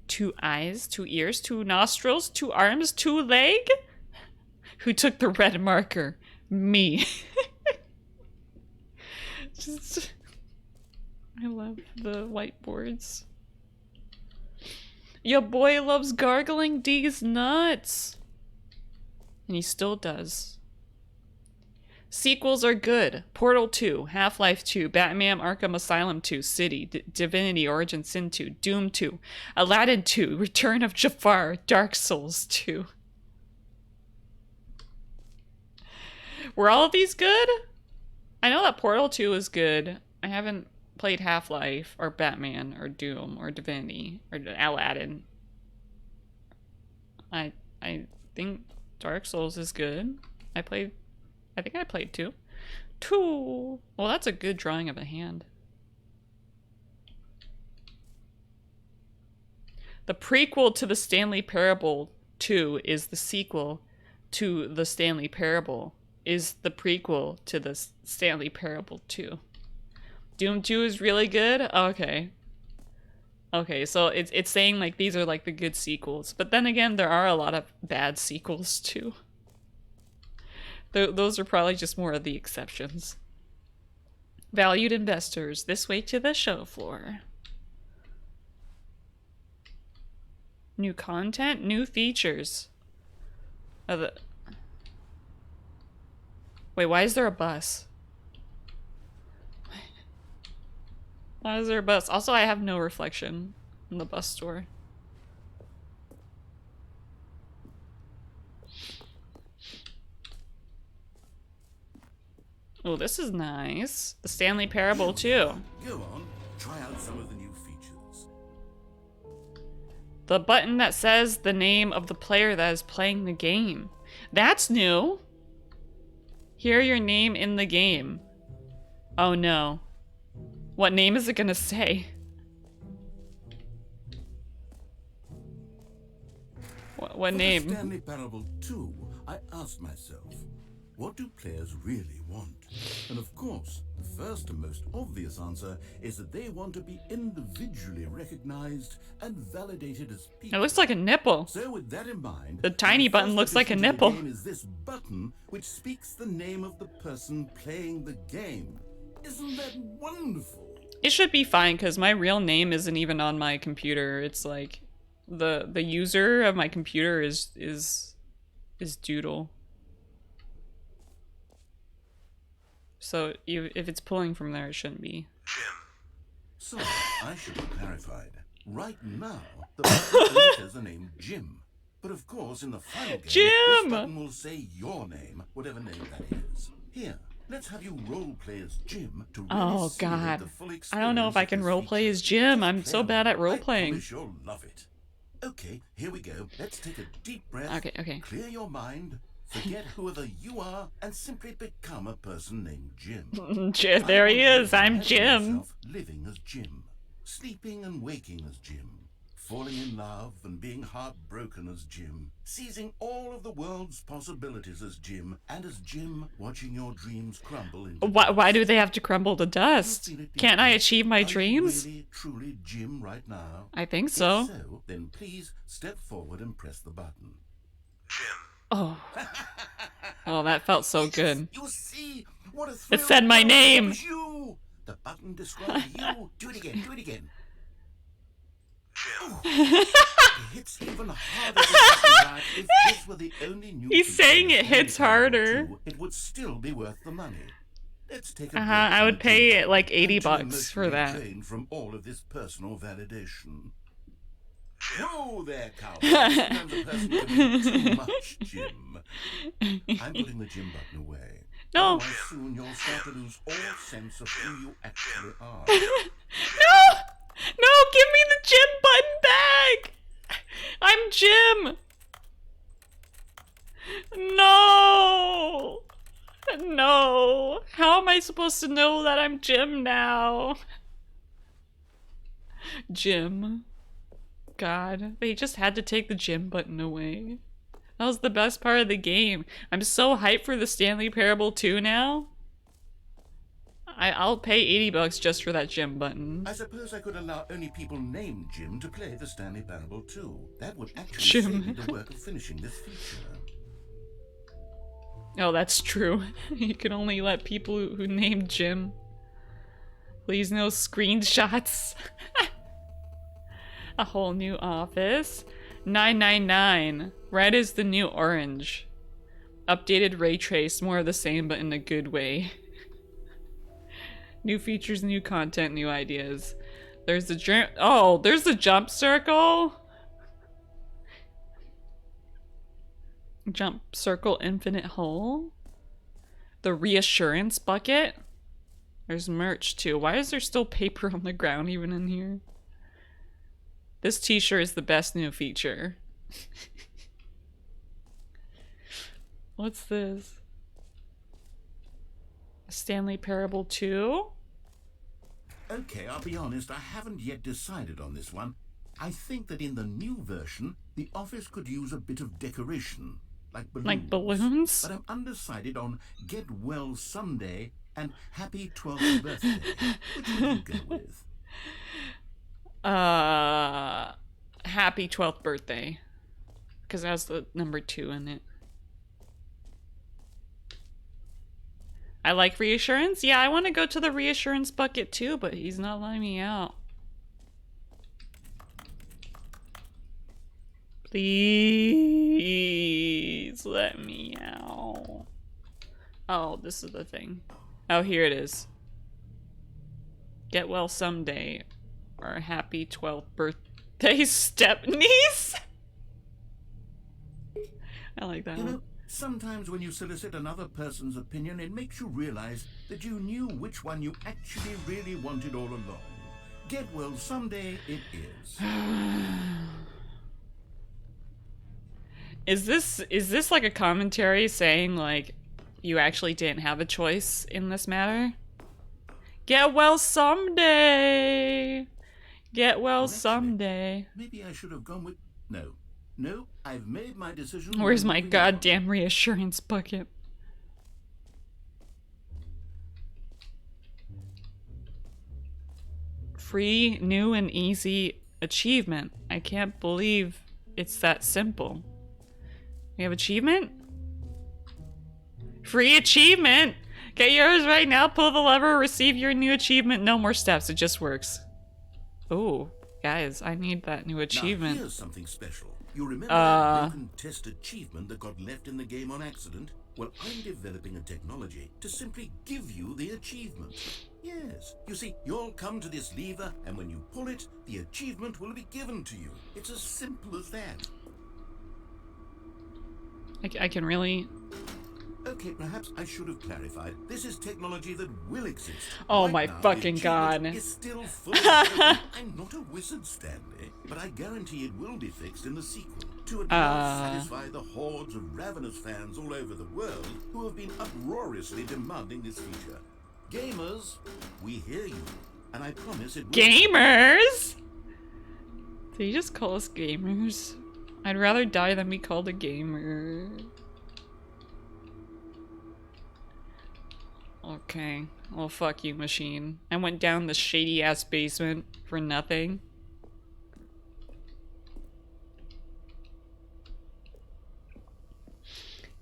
[SPEAKER 1] 2 eyes, 2 ears, 2 nostrils, 2 arms, 2 leg? Who took the red marker? Me. Just, I love the whiteboards. Your boy loves gargling these nuts. And he still does. Sequels are good. Portal 2, Half-Life 2, Batman Arkham Asylum 2, City, Divinity Origin Sin 2, Doom 2, Aladdin 2, Return of Jafar, Dark Souls 2. Were all of these good? I know that Portal 2 is good. I haven't played Half-Life or Batman or Doom or Divinity or Aladdin. I think Dark Souls is good. I think I played 2. 2! Well, that's a good drawing of a hand. The prequel to the Stanley Parable 2 is the sequel to the Stanley Parable. Is the prequel to the Stanley Parable 2. Doom 2 is really good? Okay. Okay, so it's saying like these are like the good sequels. But then again, there are a lot of bad sequels too. Those are probably just more of the exceptions. Valued investors, this way to the show floor. New content, new features. Wait, why is there a bus? Why is there a bus? Also, I have no reflection in the bus store. Oh, this is nice. The Stanley Parable too.
[SPEAKER 2] Go on, try out some of the new features.
[SPEAKER 1] The button that says the name of the player that is playing the game. That's new. Hear your name in the game. Oh no. What name is it gonna say? What name?
[SPEAKER 2] For the Stanley Parable 2, I asked myself, what do players really want? And of course, the first and most obvious answer is that they want to be individually recognized and validated as people.
[SPEAKER 1] It looks like a nipple.
[SPEAKER 2] So with that in mind,
[SPEAKER 1] the tiny button looks like a nipple.
[SPEAKER 2] The game is this button which speaks the name of the person playing the game. Isn't that wonderful?
[SPEAKER 1] It should be fine because my real name isn't even on my computer. It's like the user of my computer is Doodle. So if it's pulling from there, it shouldn't be.
[SPEAKER 2] So, I should have clarified. Right now, the button enters the name Jim. But of course, in the final game, this button will say your name, whatever name that is. Here, let's have you roleplay as Jim to really simulate the full experience.
[SPEAKER 1] I don't know if I can roleplay as Jim. I'm so bad at roleplaying.
[SPEAKER 2] I promise you'll love it. Okay, here we go. Let's take a deep breath.
[SPEAKER 1] Okay.
[SPEAKER 2] Clear your mind. Forget whoever you are and simply become a person named Jim.
[SPEAKER 1] There he is. I'm Jim.
[SPEAKER 2] Living as Jim, sleeping and waking as Jim, falling in love and being heartbroken as Jim, seizing all of the world's possibilities as Jim, and as Jim, watching your dreams crumble into
[SPEAKER 1] Why do they have to crumble to dust? Can't I achieve my dreams?
[SPEAKER 2] Are you really, truly Jim right now?
[SPEAKER 1] I think so.
[SPEAKER 2] If so, then please step forward and press the button.
[SPEAKER 3] Jim.
[SPEAKER 1] Oh. Oh, that felt so good.
[SPEAKER 2] You see, what a thrill.
[SPEAKER 1] It said my name.
[SPEAKER 2] You. The button describes you. Do it again. Do it again.
[SPEAKER 3] Jim.
[SPEAKER 2] It hits even harder. If this were the only new
[SPEAKER 1] He's saying it hits harder.
[SPEAKER 2] It would still be worth the money. Let's take a
[SPEAKER 1] I would pay it like $80 for that.
[SPEAKER 2] From all of this personal validation. Whoa there, cowboy. Sometimes a person can be too much, Jim. I'm putting the Jim button away.
[SPEAKER 1] No.
[SPEAKER 2] Otherwise soon you'll start to lose all sense of who you actually are.
[SPEAKER 1] No! No, give me the Jim button back! I'm Jim! No! No! How am I supposed to know that I'm Jim now? Jim. God, they just had to take the Jim button away. That was the best part of the game. I'm so hyped for the Stanley Parable 2 now. I'll pay $80 just for that Jim button.
[SPEAKER 2] I suppose I could allow only people named Jim to play the Stanley Parable 2. That would actually save me the work of finishing this feature.
[SPEAKER 1] Oh, that's true. You can only let people who named Jim. Please no screenshots. A whole new office. 999. Red is the new orange. Updated ray trace. More of the same, but in a good way. New features, new content, new ideas. There's the there's the jump circle. Jump circle infinite hole. The reassurance bucket. There's merch too. Why is there still paper on the ground even in here? This t-shirt is the best new feature. What's this? Stanley Parable 2?
[SPEAKER 2] Okay, I'll be honest, I haven't yet decided on this one. I think that in the new version, the office could use a bit of decoration. Like balloons.
[SPEAKER 1] Like balloons?
[SPEAKER 2] But I'm undecided on Get Well Someday and Happy 12th Birthday. Which would you go with?
[SPEAKER 1] Happy 12th birthday. Because it has the number 2 in it. I like reassurance. Yeah, I want to go to the reassurance bucket too, but he's not letting me out. Please let me out. Oh, this is the thing. Oh, here it is. Get well someday. Or happy 12th birthday step-niece. I like that one.
[SPEAKER 2] Sometimes when you solicit another person's opinion, it makes you realize that you knew which one you actually really wanted all along. Get well someday it is.
[SPEAKER 1] Is this like a commentary saying like you actually didn't have a choice in this matter? Get well someday. Get well someday.
[SPEAKER 2] Maybe I should have gone with No, I've made my decision.
[SPEAKER 1] Where's my goddamn reassurance bucket? Free, new, and easy achievement. I can't believe it's that simple. We have achievement? Free achievement! Get yours right now, pull the lever, receive your new achievement. No more steps, it just works. Oh, guys, I need that new achievement.
[SPEAKER 2] Now, here's something special. You remember that broken test achievement that got left in the game on accident? Well, I'm developing a technology to simply give you the achievement. Yes. You see, you'll come to this lever, and when you pull it, the achievement will be given to you. It's as simple as that.
[SPEAKER 1] I can really...
[SPEAKER 2] Okay, perhaps I should have clarified. This is technology that will exist.
[SPEAKER 1] Oh
[SPEAKER 2] Right
[SPEAKER 1] my
[SPEAKER 2] now,
[SPEAKER 1] fucking
[SPEAKER 2] the
[SPEAKER 1] god.
[SPEAKER 2] achievement is still fully developed. I'm not a wizard, Stanley, but I guarantee it will be fixed in the sequel to at once satisfy the hordes of ravenous fans all over the world who have been uproariously demanding this feature. Gamers, we hear you, and I promise it will.
[SPEAKER 1] Gamers? Did he just call us gamers? I'd rather die than be called a gamer. Okay. Well, fuck you, machine. I went down the shady-ass basement for nothing.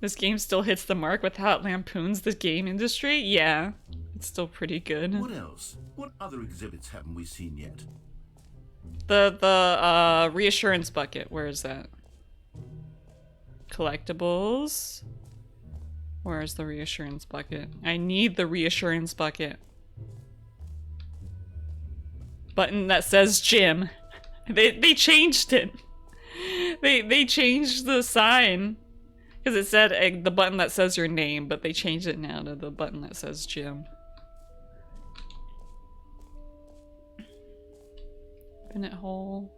[SPEAKER 1] This game still hits the mark with how it lampoons the game industry? Yeah. It's still pretty good.
[SPEAKER 2] What else? What other exhibits haven't we seen yet?
[SPEAKER 1] The reassurance bucket. Where is that? Collectibles. Where is the reassurance bucket? I need the reassurance bucket. Button that says gym. They changed it. They changed the sign. Because it said the button that says your name, but they changed it now to the button that says gym. Infinite hole.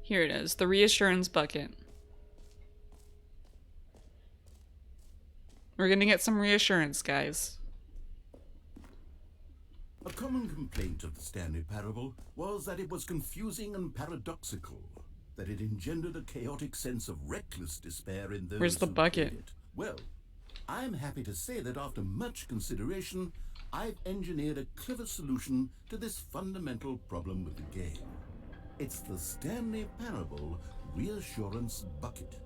[SPEAKER 1] Here it is. The reassurance bucket. We're gonna get some reassurance, guys.
[SPEAKER 2] A common complaint of the Stanley Parable was that it was confusing and paradoxical, that it engendered a chaotic sense of reckless despair in those
[SPEAKER 1] Where's the
[SPEAKER 2] who
[SPEAKER 1] bucket?
[SPEAKER 2] played it. Well, I'm happy to say that after much consideration, I've engineered a clever solution to this fundamental problem with the game. It's the Stanley Parable Reassurance Bucket.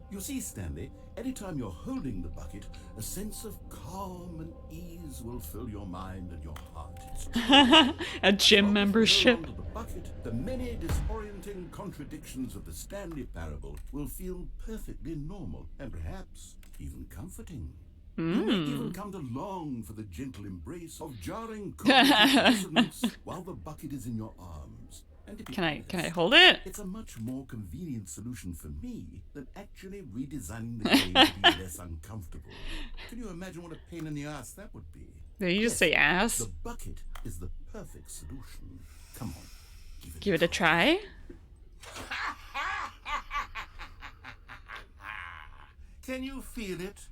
[SPEAKER 2] You see, Stanley, anytime you're holding the bucket, a sense of calm and ease will fill your mind and your heart.
[SPEAKER 1] A gym membership.
[SPEAKER 2] Under the bucket, the many disorienting contradictions of the Stanley Parable will feel perfectly normal and perhaps even comforting. You may even come to long for the gentle embrace of jarring cognitive dissonance while the bucket is in your arms. And to be
[SPEAKER 1] Can I
[SPEAKER 2] honest,
[SPEAKER 1] hold it?
[SPEAKER 2] it's a much more convenient solution for me than actually redesigning the game to be less uncomfortable. Can you imagine what a pain in the ass that would be?
[SPEAKER 1] Did you just say ass?
[SPEAKER 2] The bucket is the perfect solution. Come on,
[SPEAKER 1] Give it a try.
[SPEAKER 2] Can you feel it?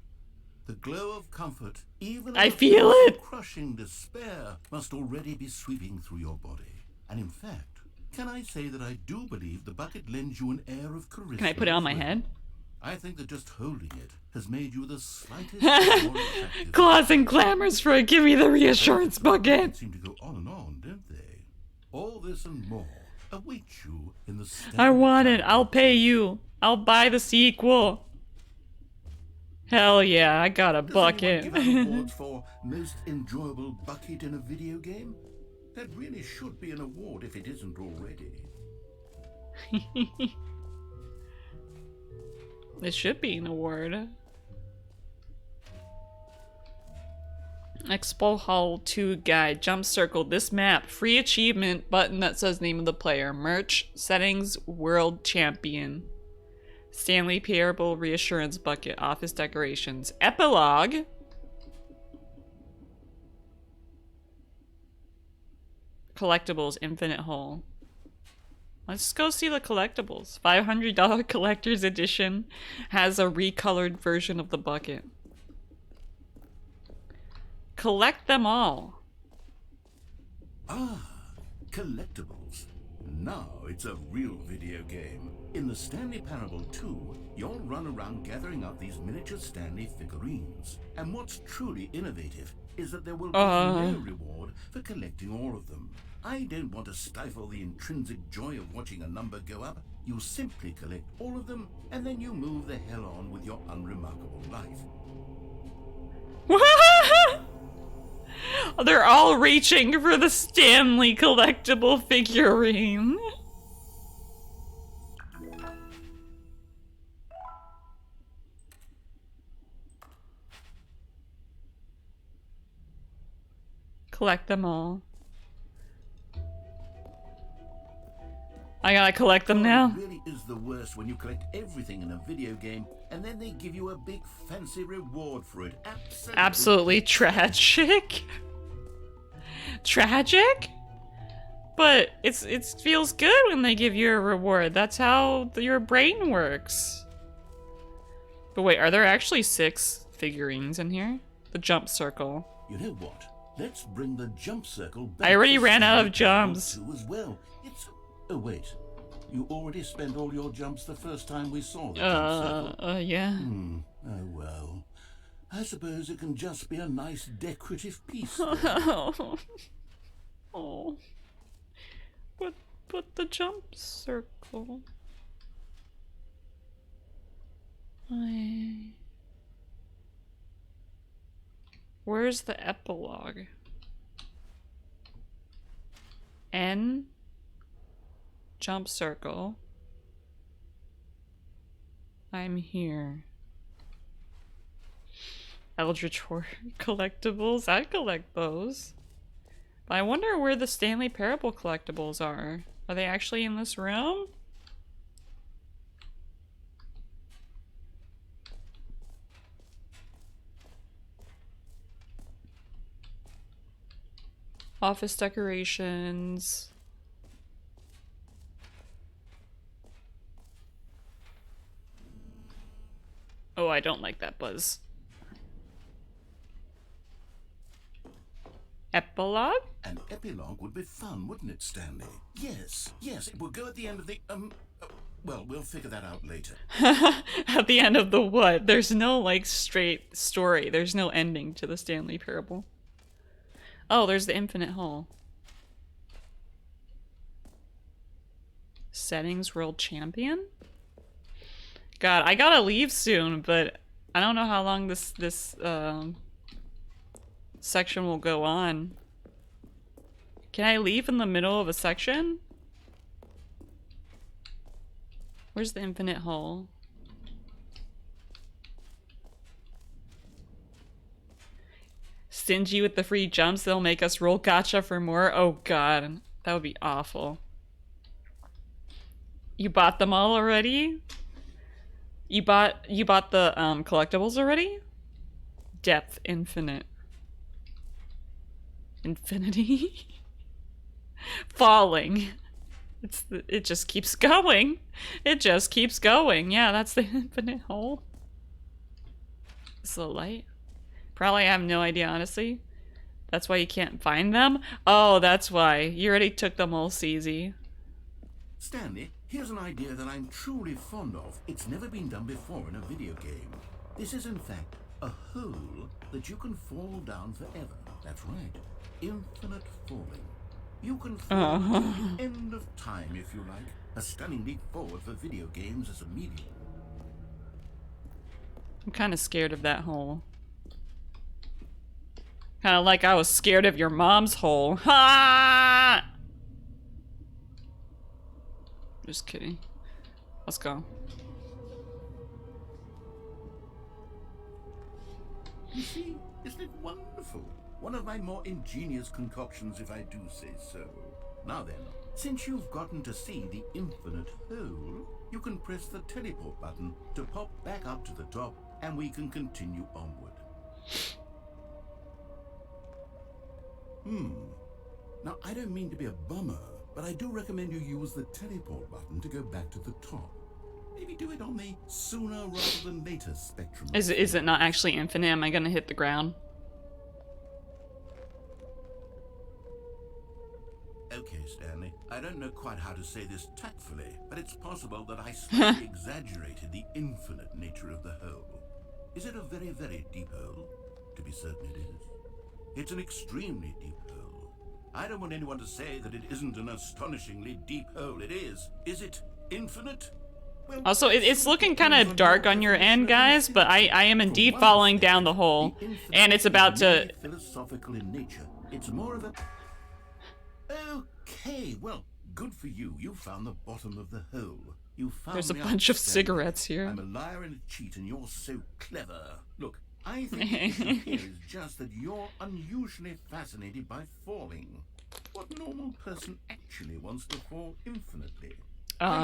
[SPEAKER 2] The glow of comfort, even
[SPEAKER 1] I
[SPEAKER 2] in the
[SPEAKER 1] feel
[SPEAKER 2] face
[SPEAKER 1] it.
[SPEAKER 2] of crushing despair, must already be sweeping through your body. And in fact, can I say that I do believe the bucket lends you an air of charisma?
[SPEAKER 1] Can I put it on my
[SPEAKER 2] as well?
[SPEAKER 1] head?
[SPEAKER 2] I think that just holding it has made you the slightest more attractive.
[SPEAKER 1] Claws and clamors for it. Give me the reassurance bucket.
[SPEAKER 2] Seem to go on, don't they? All this and more awaits you in the
[SPEAKER 1] I want it. I'll pay you. I'll buy the sequel. Hell yeah, I got a bucket.
[SPEAKER 2] Does anyone give out awards for most enjoyable bucket in a video game? That really should be an award if it isn't already.
[SPEAKER 1] It should be an award. Expo Hall 2 guide. Jump circle this map. Free achievement button that says name of the player. Merch. Settings. World champion. Stanley Parable reassurance bucket. Office decorations. Epilogue. Collectibles. Infinite hole. Let's go see the collectibles. $500 collector's edition has a recolored version of the bucket. Collect them all.
[SPEAKER 2] Ah, collectibles. Now it's a real video game. In the Stanley Parable 2, you'll run around gathering up these miniature Stanley figurines. And what's truly innovative is that there will be no reward for collecting all of them. I don't want to stifle the intrinsic joy of watching a number go up. You simply collect all of them, and then you move the hell on with your unremarkable life.
[SPEAKER 1] They're all reaching for the Stanley collectible figurine. Collect them all. I gotta collect them now.
[SPEAKER 2] It really is the worst when you collect everything in a video game and then they give you a big fancy reward for it.
[SPEAKER 1] Absolutely tragic. Tragic? But it feels good when they give you a reward. That's how your brain works. But wait, are there actually 6 figurines in here? The jump circle.
[SPEAKER 2] You know what? Let's bring the jump circle back.
[SPEAKER 1] I already
[SPEAKER 2] to
[SPEAKER 1] ran out of
[SPEAKER 2] Stanley
[SPEAKER 1] jumps.
[SPEAKER 2] Parable 2 as well. It's... Oh wait, you already spent all your jumps the first time we saw the jump circle.
[SPEAKER 1] Yeah.
[SPEAKER 2] Oh well. I suppose it can just be a nice decorative piece.
[SPEAKER 1] Oh. But the jump circle. Where's the epilogue? N. Jump circle. I'm here. Eldritch Horror collectibles. I collect those. But I wonder where the Stanley Parable collectibles are. Are they actually in this room? Office decorations. Oh, I don't like that buzz. Epilogue?
[SPEAKER 2] An epilogue would be fun, wouldn't it, Stanley? Yes, it would go at the end of the, well, we'll figure that out later.
[SPEAKER 1] At the end of the what? There's no, like, straight story. There's no ending to the Stanley Parable. Oh, there's the infinite hole. Settings world champion? God, I gotta leave soon, but I don't know how long this section will go on. Can I leave in the middle of a section? Where's the infinite hole? Stingy with the free jumps, they'll make us roll gacha for more. Oh god, that would be awful. You bought them all already? You bought the collectibles already? Depth infinite. Infinity? Falling. It just keeps going. It just keeps going. Yeah, that's the infinite hole. Is the light? Probably, I have no idea, honestly. That's why you can't find them? Oh, that's why. You already took them all, CZ.
[SPEAKER 2] Stanley, here's an idea that I'm truly fond of. It's never been done before in a video game. This is, in fact, a hole that you can fall down forever. That's right. Infinite falling. You can fall to the end of time, if you like. A stunning leap forward for video games as a medium.
[SPEAKER 1] I'm kind of scared of that hole. Kind of like I was scared of your mom's hole. Ha! Just kidding. Let's go.
[SPEAKER 2] You see, isn't it wonderful? One of my more ingenious concoctions, if I do say so. Now then, since you've gotten to see the infinite hole, you can press the teleport button to pop back up to the top, and we can continue onward. Now, I don't mean to be a bummer, but I do recommend you use the teleport button to go back to the top. Maybe do it on the sooner rather than later spectrum.
[SPEAKER 1] Is it not actually infinite? Am I gonna hit the ground?
[SPEAKER 2] Okay, Stanley, I don't know quite how to say this tactfully, but it's possible that I slightly exaggerated the infinite nature of the hole. Is it a very, very deep hole? To be certain it is. It's an extremely deep hole. I don't want anyone to say that it isn't an astonishingly deep hole. It is. Is it infinite? Well,
[SPEAKER 1] Also, it's looking kind of dark on your end, guys, but I am indeed falling down the hole, and it's about to...
[SPEAKER 2] philosophical in nature. It's more of a... Okay, well, good for you. You found the bottom of the hole. You found
[SPEAKER 1] There's a
[SPEAKER 2] me
[SPEAKER 1] bunch of
[SPEAKER 2] outstanding.
[SPEAKER 1] cigarettes here.
[SPEAKER 2] I'm a liar and a cheat, and you're so clever. Look, I think the issue here is just that you're unusually fascinated by falling. What normal person actually wants to fall infinitely?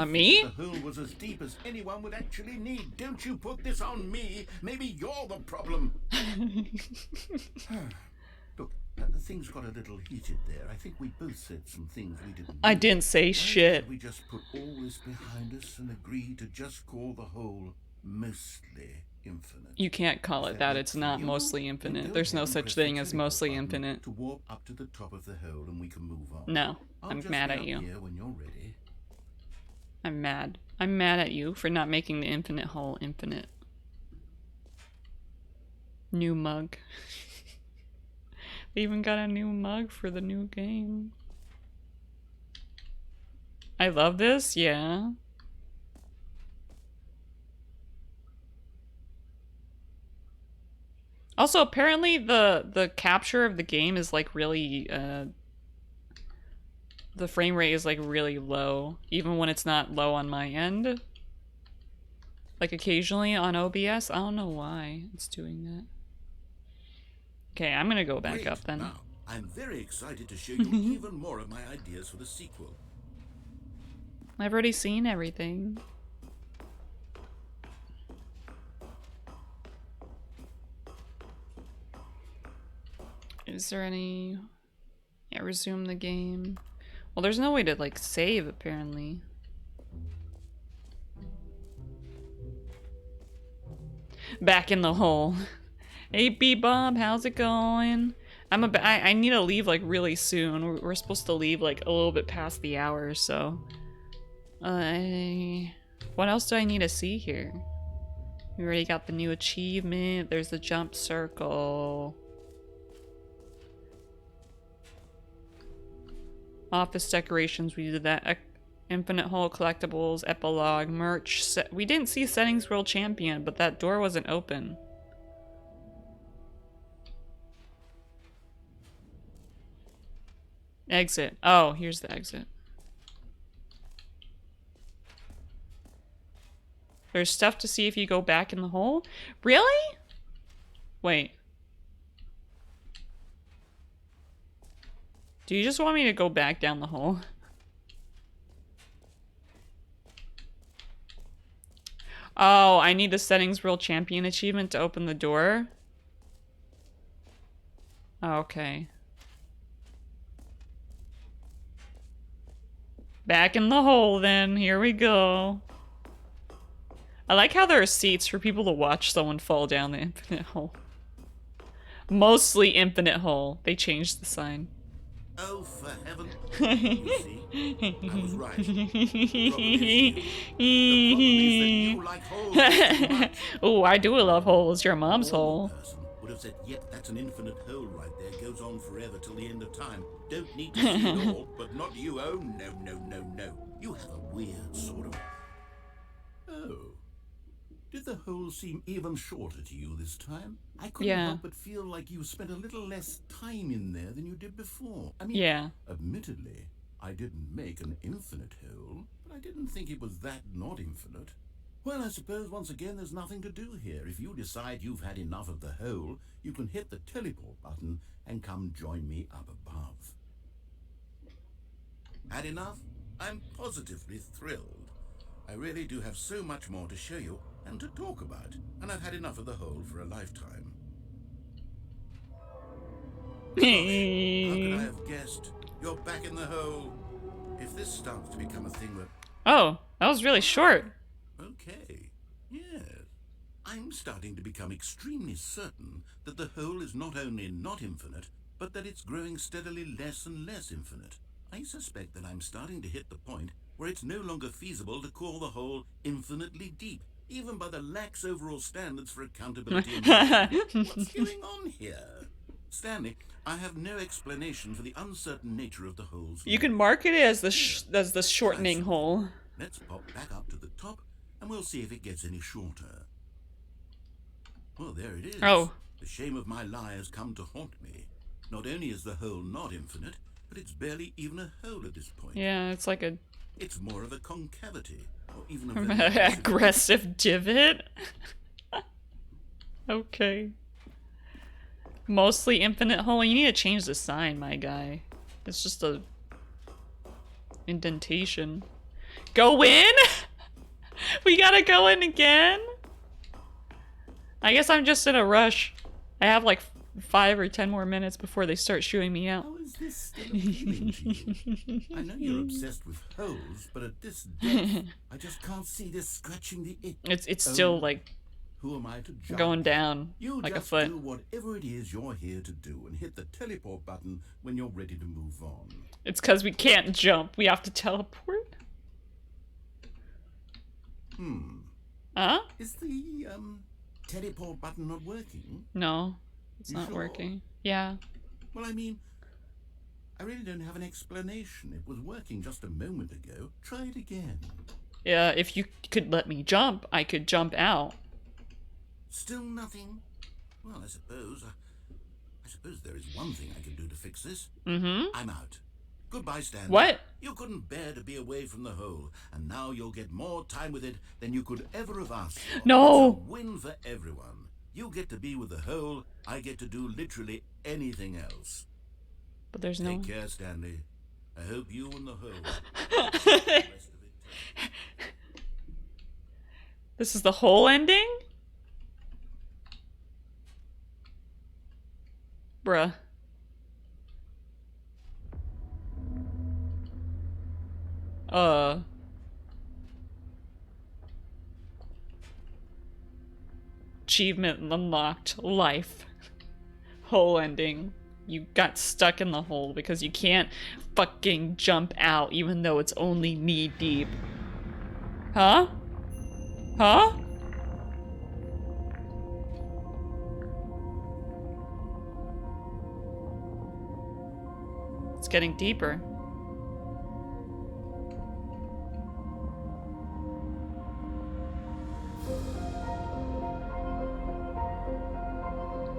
[SPEAKER 1] Me?
[SPEAKER 2] The hole was as deep as anyone would actually need. Don't you put this on me. Maybe you're the problem. Look, things got a little heated there. I think we both said some things we didn't.
[SPEAKER 1] I didn't say shit.
[SPEAKER 2] We just put all this behind us and agree to just call the hole mostly infinite.
[SPEAKER 1] You can't call it that. It's not mostly infinite. There's no such thing as mostly infinite.
[SPEAKER 2] To warp up to the top of the hole and we can move on.
[SPEAKER 1] No, I'm mad at you.
[SPEAKER 2] When you're ready.
[SPEAKER 1] I'm mad. I'm mad at you for not making the infinite hole infinite. New mug. They even got a new mug for the new game. I love this, yeah. Also, apparently the capture of the game is like really, the frame rate is like really low, even when it's not low on my end. Like occasionally on OBS, I don't know why it's doing that. Okay, I'm gonna go back up then.
[SPEAKER 2] Now, I'm very excited to show you even more of my ideas for the sequel.
[SPEAKER 1] I've already seen everything. Is there any... Yeah, resume the game. Well, there's no way to, like, save, apparently. Back in the hole. Hey, B-Bob, how's it going? I need to leave, like, really soon. We're supposed to leave, like, a little bit past the hour, so... what else do I need to see here? We already got the new achievement. There's the jump circle. Office decorations, we did that. Infinite hole collectibles, epilogue, merch. We didn't see Settings World Champion, but that door wasn't open. Exit. Oh, here's the exit. There's stuff to see if you go back in the hole? Really? Wait. Do you just want me to go back down the hole? Oh, I need the Settings World Champion achievement to open the door? Okay. Back in the hole then. Here we go. I like how there are seats for people to watch someone fall down the infinite hole. Mostly infinite hole. They changed the sign.
[SPEAKER 2] Oh, for heaven. You see, I was right. The problem is that you like holes too much.
[SPEAKER 1] Oh, I do love holes. Your mom's hole.
[SPEAKER 2] Person would have said, yep, that's an infinite hole right there. Goes on forever till the end of time. Don't need to see it all, but not you. Oh, no, no, no, no. You have a weird sort of... Oh. Did the hole seem even shorter to you this time? I couldn't help but feel like you spent a little less time in there than you did before. I mean, admittedly, I didn't make an infinite hole, but I didn't think it was that not infinite. Well, I suppose once again there's nothing to do here. If you decide you've had enough of the hole, you can hit the teleport button and come join me up above. Had enough? I'm positively thrilled. I really do have so much more to show you and to talk about, and I've had enough of the hole for a lifetime. How could I have guessed? You're back in the hole. If this starts to become a thing that...
[SPEAKER 1] Oh, that was really short.
[SPEAKER 2] Okay, yes. I'm starting to become extremely certain that the hole is not only not infinite, but that it's growing steadily less and less infinite. I suspect that I'm starting to hit the point where it's no longer feasible to call the hole infinitely deep, even by the lax overall standards for accountability and what's going on here? Stanley, I have no explanation for the uncertain nature of the holes.
[SPEAKER 1] You can mark it as the shortening hole.
[SPEAKER 2] Let's pop back up to the top, and we'll see if it gets any shorter. Well, there it is.
[SPEAKER 1] Oh.
[SPEAKER 2] The shame of my lie has come to haunt me. Not only is the hole not infinite, but it's barely even a hole at this point.
[SPEAKER 1] Yeah, it's like a...
[SPEAKER 2] It's more of a concavity, or even a...
[SPEAKER 1] aggressive divot? Okay. Mostly infinite hole. You need to change the sign, my guy. It's just a indentation. Go in? We gotta go in again? I guess I'm just in a rush. I have like 5 or 10 more minutes before they start shooting me out.
[SPEAKER 2] How is this still appealing to you? I know you're obsessed with holes, but at this depth, I just can't see this scratching the itch.
[SPEAKER 1] It's still like
[SPEAKER 2] who am I to judge?
[SPEAKER 1] going down
[SPEAKER 2] You
[SPEAKER 1] like a
[SPEAKER 2] just
[SPEAKER 1] foot.
[SPEAKER 2] do whatever it is you're here to do and hit the teleport button when you're ready to move on.
[SPEAKER 1] It's because we can't jump. We have to teleport. Huh?
[SPEAKER 2] Is the teleport button not working?
[SPEAKER 1] No, it's
[SPEAKER 2] You
[SPEAKER 1] not
[SPEAKER 2] sure?
[SPEAKER 1] working. Yeah.
[SPEAKER 2] Well, I mean, I really don't have an explanation. It was working just a moment ago. Try it again.
[SPEAKER 1] Yeah, if you could let me jump, I could jump out.
[SPEAKER 2] Still nothing? Well, I suppose there is one thing I can do to fix this. I'm out. Goodbye, Stanley.
[SPEAKER 1] What?
[SPEAKER 2] You couldn't bear to be away from the hole, and now you'll get more time with it than you could ever have asked for.
[SPEAKER 1] No.
[SPEAKER 2] It's a win for everyone. You get to be with the hole, I get to do literally anything else.
[SPEAKER 1] But there's no...
[SPEAKER 2] Take care, Stanley. I hope you and the hole. The rest of it.
[SPEAKER 1] This is the whole ending? Bruh. Achievement unlocked. Life. Hole ending. You got stuck in the hole because you can't fucking jump out even though it's only knee deep. Huh? Huh? It's getting deeper.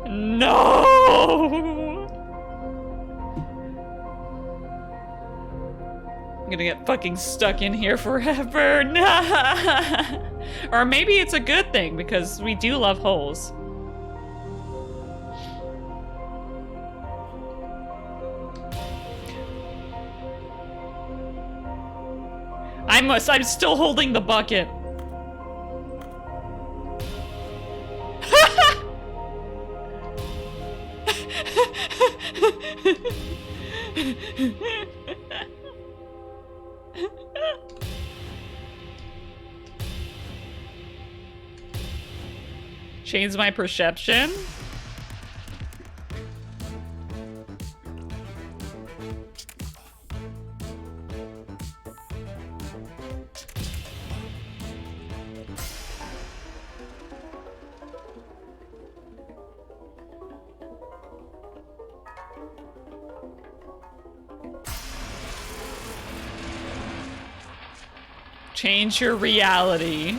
[SPEAKER 1] No! I'm gonna get fucking stuck in here forever. Nah. Or maybe it's a good thing because we do love holes. I'm still holding the bucket. Change my perception. Change your reality.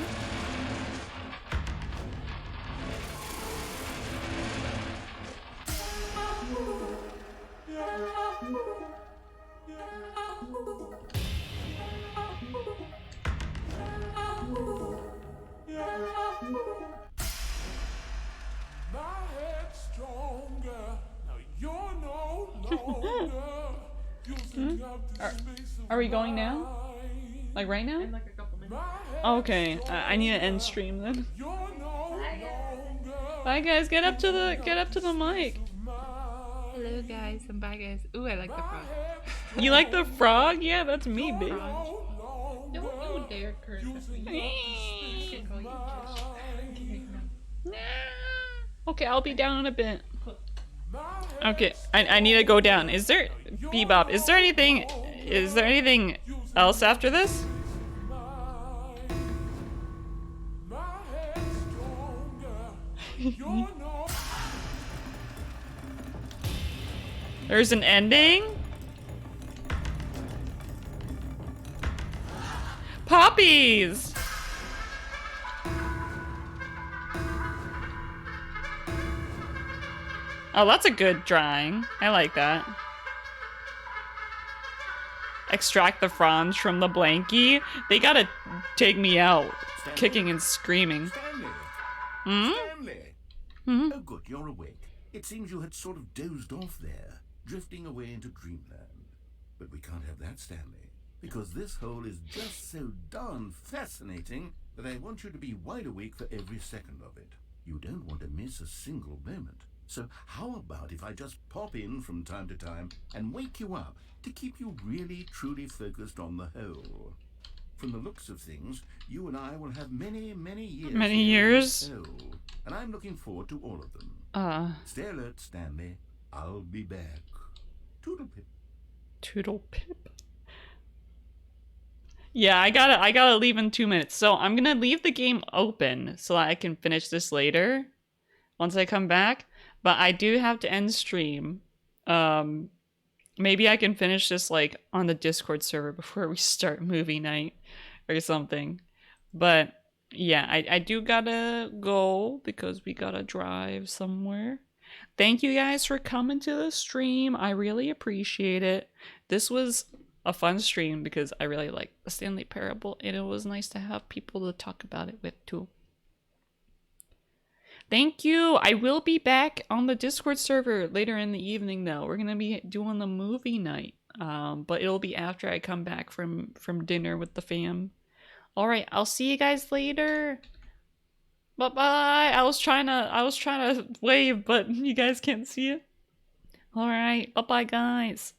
[SPEAKER 1] Are we going now? Like right now?
[SPEAKER 4] In like a couple minutes.
[SPEAKER 1] Okay, I need to end stream then. Bye guys, get up to the mic.
[SPEAKER 4] Hello guys, and bye guys. Ooh, I like the frog.
[SPEAKER 1] You like the frog? Yeah, that's me, babe.
[SPEAKER 4] Fronge. Don't you dare curse at me. I can call you Trish. No.
[SPEAKER 1] Okay, I'll be down in a bit. Okay, I need to go down. Is there Bebop? Is there anything else after this? There's an ending? Poppies! Oh, that's a good drawing. I like that. Extract the fronge from the blankie. They gotta take me out, kicking and screaming.
[SPEAKER 2] Stanley!
[SPEAKER 1] Hmm?
[SPEAKER 2] Stanley!
[SPEAKER 1] Hmm?
[SPEAKER 2] Oh, good, you're awake. It seems you had sort of dozed off there, drifting away into dreamland. But we can't have that, Stanley, because this hole is just so darn fascinating that I want you to be wide awake for every second of it. You don't want to miss a single moment. So how about if I just pop in from time to time and wake you up to keep you really, truly focused on the hole? From the looks of things, you and I will have many, many years.
[SPEAKER 1] Many years?
[SPEAKER 2] Hole, and I'm looking forward to all of them. Stay alert, Stanley. I'll be back. Toodle pip.
[SPEAKER 1] Toodle pip. Yeah, I gotta leave in 2 minutes. So I'm gonna leave the game open so that I can finish this later once I come back. But I do have to end stream. Maybe I can finish this like on the Discord server before we start movie night or something. But yeah, I do gotta go because we gotta drive somewhere. Thank you guys for coming to the stream. I really appreciate it. This was a fun stream because I really like the Stanley Parable, and it was nice to have people to talk about it with too. Thank you. I will be back on the Discord server later in the evening though. We're gonna be doing the movie night, but it'll be after I come back from dinner with the fam. All right, I'll see you guys later. Bye bye. I was trying to wave, but you guys can't see it. All right, bye bye guys.